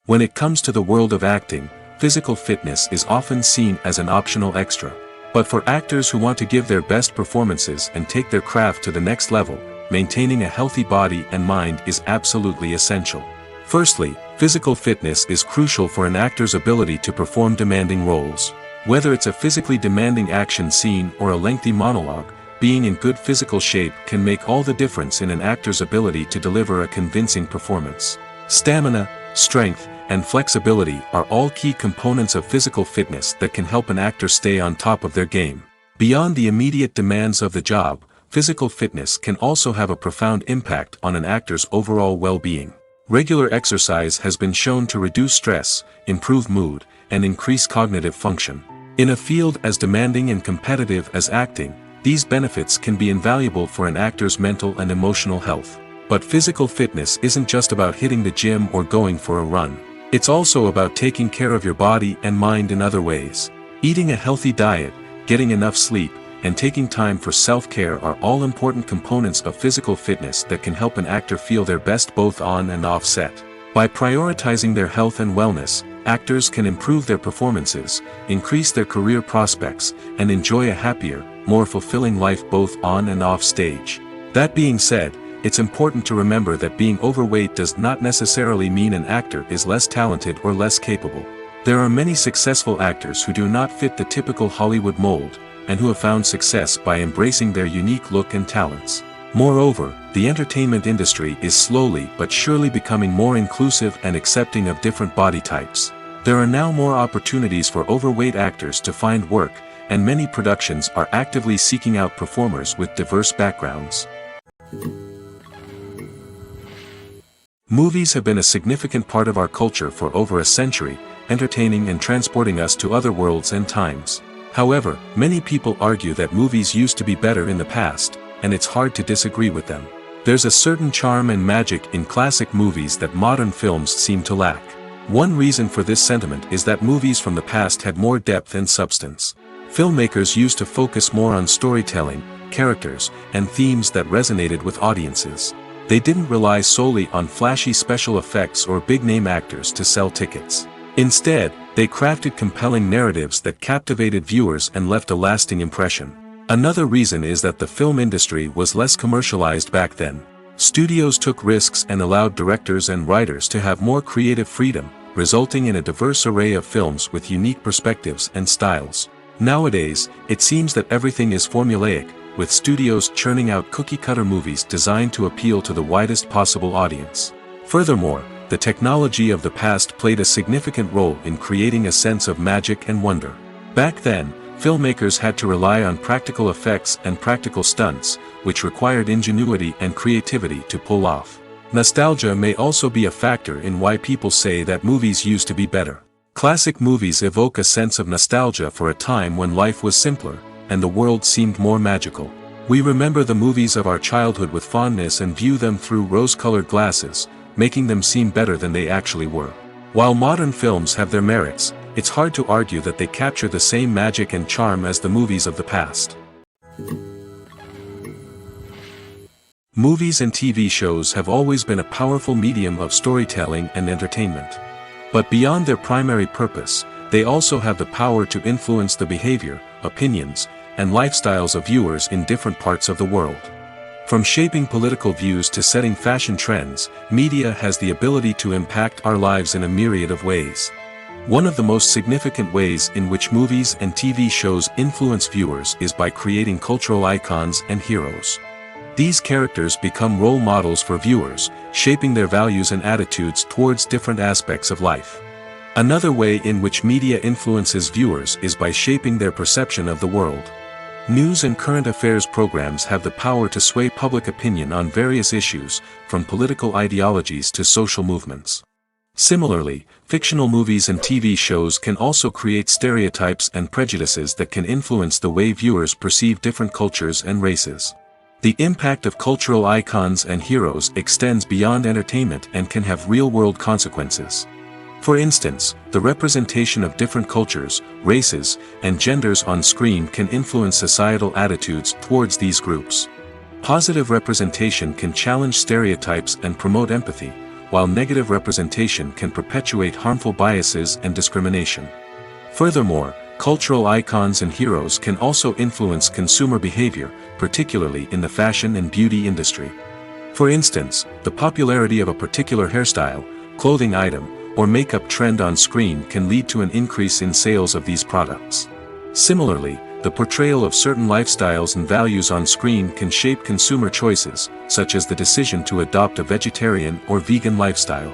Speaker 1: When it comes to the world of acting, physical fitness is often seen as an optional extra. But for actors who want to give their best performances and take their craft to the next level, maintaining a healthy body and mind is absolutely essential. Firstly, physical fitness is crucial for an actor's ability to perform demanding roles. Whether it's a physically demanding action scene or a lengthy monologue, being in good physical shape can make all the difference in an actor's ability to deliver a convincing performance. Stamina, strength, and flexibility are all key components of physical fitness that can help an actor stay on top of their game. Beyond the immediate demands of the job, physical fitness can also have a profound impact on an actor's overall well-being. Regular exercise has been shown to reduce stress, improve mood, and increase cognitive function. In a field as demanding and competitive as acting, these benefits can be invaluable for an actor's mental and emotional health. But physical fitness isn't just about hitting the gym or going for a run. It's also about taking care of your body and mind in other ways. Eating a healthy diet, getting enough sleep, and taking time for self-care are all important components of physical fitness that can help an actor feel their best both on and off set. By prioritizing their health and wellness, actors can improve their performances, increase their career prospects, and enjoy a happier, more fulfilling life both on and off stage. That being said, it's important to remember that being overweight does not necessarily mean an actor is less talented or less capable. There are many successful actors who do not fit the typical Hollywood mold, and who have found success by embracing their unique look and talents. Moreover, the entertainment industry is slowly but surely becoming more inclusive and accepting of different body types. There are now more opportunities for overweight actors to find work, and many productions are actively seeking out performers with diverse backgrounds. Movies have been a significant part of our culture for over a century, entertaining and transporting us to other worlds and times. However, many people argue that movies used to be better in the past, and it's hard to disagree with them. There's a certain charm and magic in classic movies that modern films seem to lack. One reason for this sentiment is that movies from the past had more depth and substance. Filmmakers used to focus more on storytelling, characters, and themes that resonated with audiences. They didn't rely solely on flashy special effects or big-name actors to sell tickets. Instead, they crafted compelling narratives that captivated viewers and left a lasting impression. Another reason is that the film industry was less commercialized back then. Studios took risks and allowed directors and writers to have more creative freedom, resulting in a diverse array of films with unique perspectives and styles. Nowadays, it seems that everything is formulaic, with studios churning out cookie-cutter movies designed to appeal to the widest possible audience. Furthermore, the technology of the past played a significant role in creating a sense of magic and wonder. Back then, filmmakers had to rely on practical effects and practical stunts, which required ingenuity and creativity to pull off. Nostalgia may also be a factor in why people say that movies used to be better. Classic movies evoke a sense of nostalgia for a time when life was simpler, and the world seemed more magical. We remember the movies of our childhood with fondness and view them through rose-colored glasses, making them seem better than they actually were. While modern films have their merits, it's hard to argue that they capture the same magic and charm as the movies of the past. Movies and TV shows have always been a powerful medium of storytelling and entertainment. But beyond their primary purpose, they also have the power to influence the behavior, opinions, and lifestyles of viewers in different parts of the world. From shaping political views to setting fashion trends, media has the ability to impact our lives in a myriad of ways. One of the most significant ways in which movies and TV shows influence viewers is by creating cultural icons and heroes. These characters become role models for viewers, shaping their values and attitudes towards different aspects of life. Another way in which media influences viewers is by shaping their perception of the world. News and current affairs programs have the power to sway public opinion on various issues, from political ideologies to social movements. Similarly, fictional movies and TV shows can also create stereotypes and prejudices that can influence the way viewers perceive different cultures and races. The impact of cultural icons and heroes extends beyond entertainment and can have real-world consequences. For instance, the representation of different cultures, races, and genders on screen can influence societal attitudes towards these groups. Positive representation can challenge stereotypes and promote empathy, while negative representation can perpetuate harmful biases and discrimination. Furthermore, cultural icons and heroes can also influence consumer behavior, particularly in the fashion and beauty industry. For instance, the popularity of a particular hairstyle, clothing item, or makeup trend on screen can lead to an increase in sales of these products. Similarly, the portrayal of certain lifestyles and values on screen can shape consumer choices, such as the decision to adopt a vegetarian or vegan lifestyle.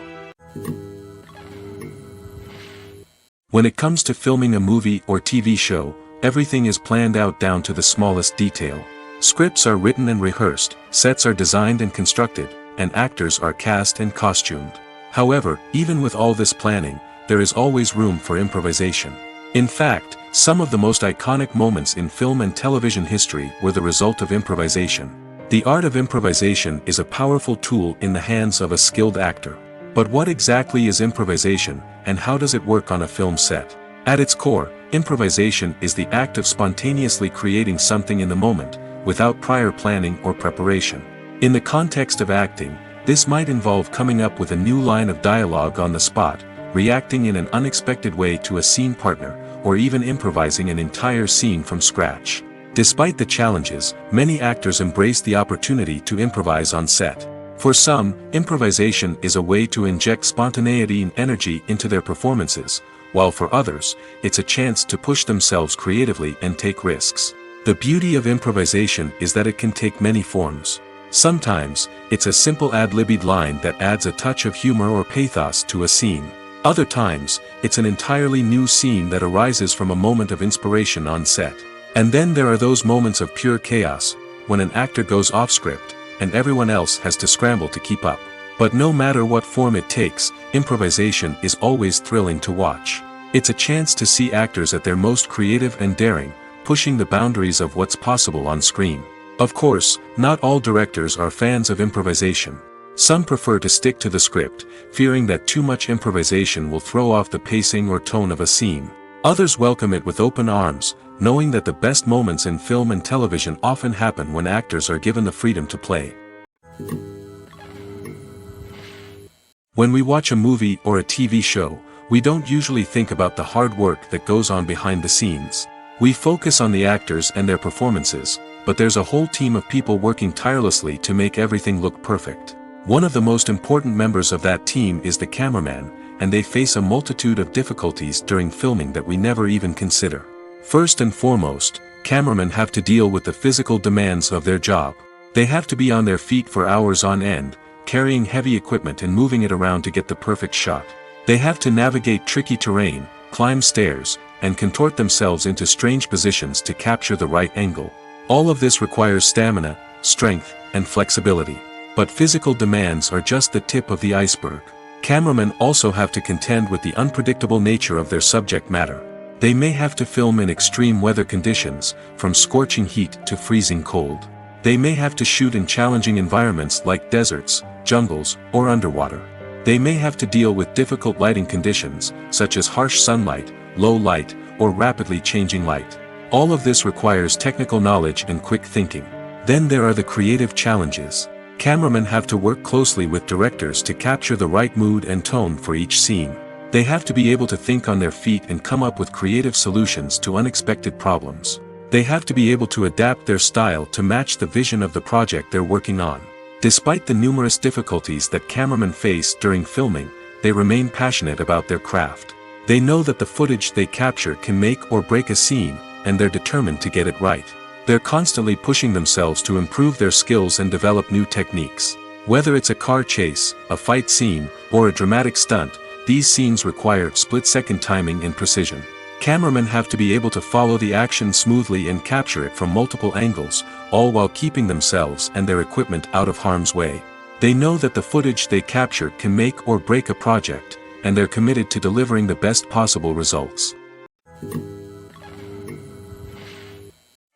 Speaker 1: When it comes to filming a movie or TV show, everything is planned out down to the smallest detail. Scripts are written and rehearsed, sets are designed and constructed, and actors are cast and costumed. However, even with all this planning, there is always room for improvisation. In fact, some of the most iconic moments in film and television history were the result of improvisation. The art of improvisation is a powerful tool in the hands of a skilled actor. But what exactly is improvisation, and how does it work on a film set? At its core, improvisation is the act of spontaneously creating something in the moment, without prior planning or preparation. In the context of acting, this might involve coming up with a new line of dialogue on the spot, reacting in an unexpected way to a scene partner, or even improvising an entire scene from scratch. Despite the challenges, many actors embrace the opportunity to improvise on set. For some, improvisation is a way to inject spontaneity and energy into their performances, while for others, it's a chance to push themselves creatively and take risks. The beauty of improvisation is that it can take many forms. Sometimes, it's a simple ad-libbed line that adds a touch of humor or pathos to a scene. Other times, it's an entirely new scene that arises from a moment of inspiration on set. And then there are those moments of pure chaos, when an actor goes off script, and everyone else has to scramble to keep up. But no matter what form it takes, improvisation is always thrilling to watch. It's a chance to see actors at their most creative and daring, pushing the boundaries of what's possible on screen. Of course, not all directors are fans of improvisation. Some prefer to stick to the script, fearing that too much improvisation will throw off the pacing or tone of a scene. Others welcome it with open arms, knowing that the best moments in film and television often happen when actors are given the freedom to play. When we watch a movie or a TV show, we don't usually think about the hard work that goes on behind the scenes. We focus on the actors and their performances, but there's a whole team of people working tirelessly to make everything look perfect. One of the most important members of that team is the cameraman, and they face a multitude of difficulties during filming that we never even consider. First and foremost, cameramen have to deal with the physical demands of their job. They have to be on their feet for hours on end, carrying heavy equipment and moving it around to get the perfect shot. They have to navigate tricky terrain, climb stairs, and contort themselves into strange positions to capture the right angle. All of this requires stamina, strength, and flexibility. But physical demands are just the tip of the iceberg. Cameramen also have to contend with the unpredictable nature of their subject matter. They may have to film in extreme weather conditions, from scorching heat to freezing cold. They may have to shoot in challenging environments like deserts, jungles, or underwater. They may have to deal with difficult lighting conditions, such as harsh sunlight, low light, or rapidly changing light. All of this requires technical knowledge and quick thinking. Then there are the creative challenges. Cameramen have to work closely with directors to capture the right mood and tone for each scene. They have to be able to think on their feet and come up with creative solutions to unexpected problems. They have to be able to adapt their style to match the vision of the project they're working on. Despite the numerous difficulties that cameramen face during filming, they remain passionate about their craft. They know that the footage they capture can make or break a scene, and they're determined to get it right. They're constantly pushing themselves to improve their skills and develop new techniques. Whether it's a car chase, a fight scene, or a dramatic stunt, these scenes require split-second timing and precision. Cameramen have to be able to follow the action smoothly and capture it from multiple angles, all while keeping themselves and their equipment out of harm's way. They know that the footage they capture can make or break a project, and they're committed to delivering the best possible results.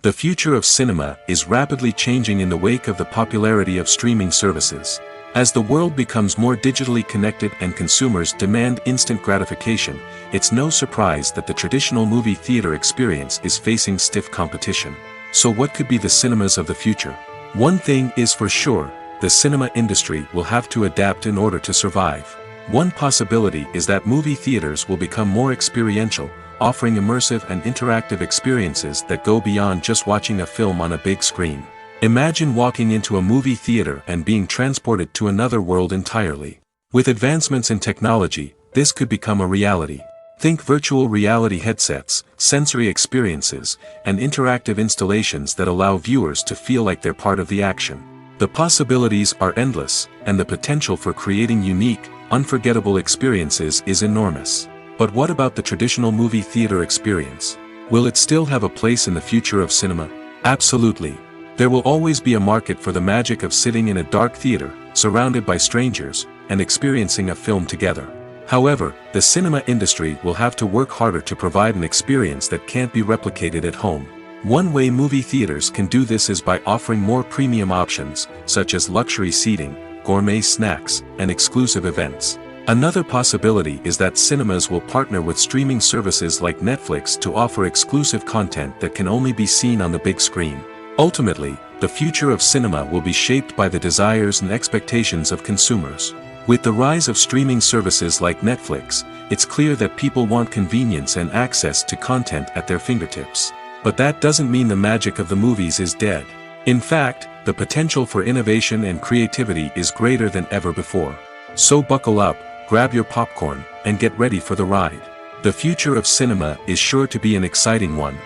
Speaker 1: The future of cinema is rapidly changing in the wake of the popularity of streaming services. As the world becomes more digitally connected and consumers demand instant gratification, it's no surprise that the traditional movie theater experience is facing stiff competition. So what could be the cinemas of the future? One thing is for sure, the cinema industry will have to adapt in order to survive. One possibility is that movie theaters will become more experiential, offering immersive and interactive experiences that go beyond just watching a film on a big screen. Imagine walking into a movie theater and being transported to another world entirely. With advancements in technology, this could become a reality. Think virtual reality headsets, sensory experiences, and interactive installations that allow viewers to feel like they're part of the action. The possibilities are endless, and the potential for creating unique, unforgettable experiences is enormous. But what about the traditional movie theater experience? Will it still have a place in the future of cinema? Absolutely. There will always be a market for the magic of sitting in a dark theater, surrounded by strangers, and experiencing a film together. However, the cinema industry will have to work harder to provide an experience that can't be replicated at home. One way movie theaters can do this is by offering more premium options, such as luxury seating, gourmet snacks, and exclusive events. Another possibility is that cinemas will partner with streaming services like Netflix to offer exclusive content that can only be seen on the big screen. Ultimately, the future of cinema will be shaped by the desires and expectations of consumers. With the rise of streaming services like Netflix, it's clear that people want convenience and access to content at their fingertips. But that doesn't mean the magic of the movies is dead. In fact, the potential for innovation and creativity is greater than ever before. So buckle up, grab your popcorn, and get ready for the ride. The future of cinema is sure to be an exciting one.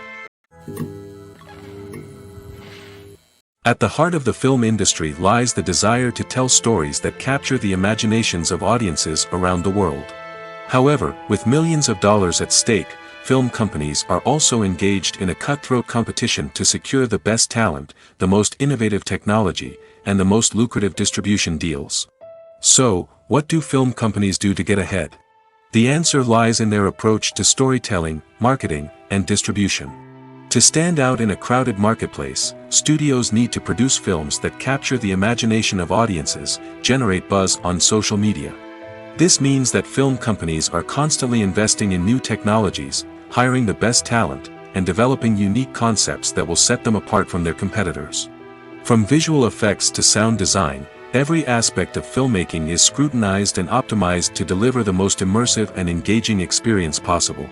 Speaker 1: At the heart of the film industry lies the desire to tell stories that capture the imaginations of audiences around the world. However, with millions of dollars at stake, film companies are also engaged in a cutthroat competition to secure the best talent, the most innovative technology, and the most lucrative distribution deals. So, what do film companies do to get ahead? The answer lies in their approach to storytelling, marketing, and distribution. To stand out in a crowded marketplace, studios need to produce films that capture the imagination of audiences, generate buzz on social media. This means that film companies are constantly investing in new technologies, hiring the best talent, and developing unique concepts that will set them apart from their competitors. From visual effects to sound design, every aspect of filmmaking is scrutinized and optimized to deliver the most immersive and engaging experience possible.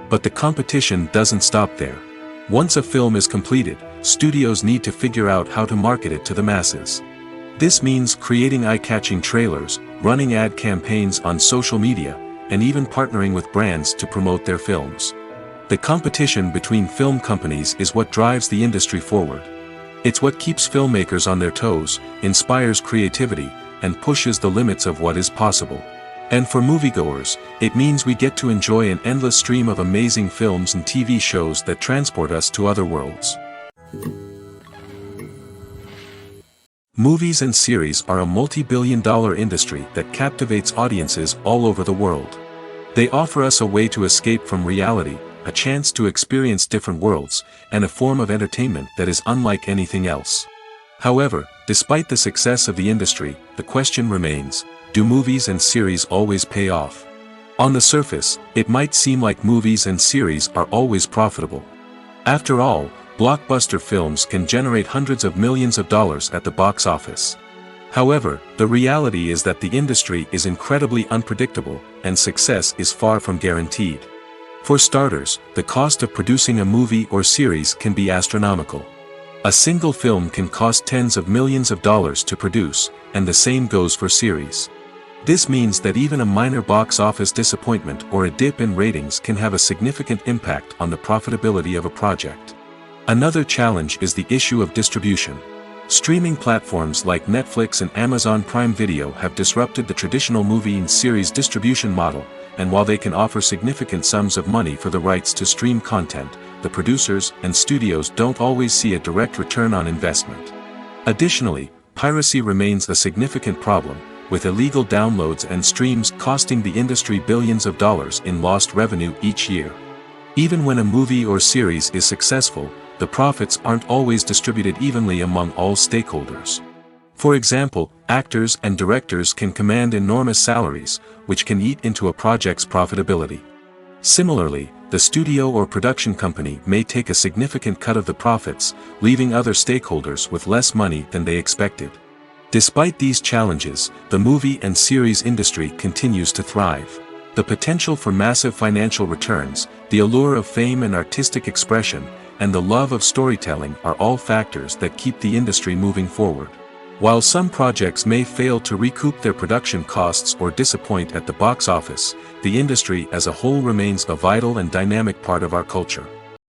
Speaker 1: But the competition doesn't stop there. Once a film is completed, studios need to figure out how to market it to the masses. This means creating eye-catching trailers, running ad campaigns on social media, and even partnering with brands to promote their films. The competition between film companies is what drives the industry forward. It's what keeps filmmakers on their toes, inspires creativity, and pushes the limits of what is possible. And for moviegoers, it means we get to enjoy an endless stream of amazing films and TV shows that transport us to other worlds. Movies and series are a multi-billion-dollar industry that captivates audiences all over the world. They offer us a way to escape from reality, a chance to experience different worlds, and a form of entertainment that is unlike anything else. However, despite the success of the industry, the question remains, do movies and series always pay off? On the surface, it might seem like movies and series are always profitable. After all, blockbuster films can generate hundreds of millions of dollars at the box office. However, the reality is that the industry is incredibly unpredictable, and success is far from guaranteed. For starters, the cost of producing a movie or series can be astronomical. A single film can cost tens of millions of dollars to produce, and the same goes for series. This means that even a minor box office disappointment or a dip in ratings can have a significant impact on the profitability of a project. Another challenge is the issue of distribution. Streaming platforms like Netflix and Amazon Prime Video have disrupted the traditional movie and series distribution model, and while they can offer significant sums of money for the rights to stream content, the producers and studios don't always see a direct return on investment. Additionally, piracy remains a significant problem, with illegal downloads and streams costing the industry billions of dollars in lost revenue each year. Even when a movie or series is successful, the profits aren't always distributed evenly among all stakeholders. For example, actors and directors can command enormous salaries, which can eat into a project's profitability. Similarly, the studio or production company may take a significant cut of the profits, leaving other stakeholders with less money than they expected. Despite these challenges, the movie and series industry continues to thrive. The potential for massive financial returns, the allure of fame and artistic expression, and the love of storytelling are all factors that keep the industry moving forward. While some projects may fail to recoup their production costs or disappoint at the box office, the industry as a whole remains a vital and dynamic part of our culture.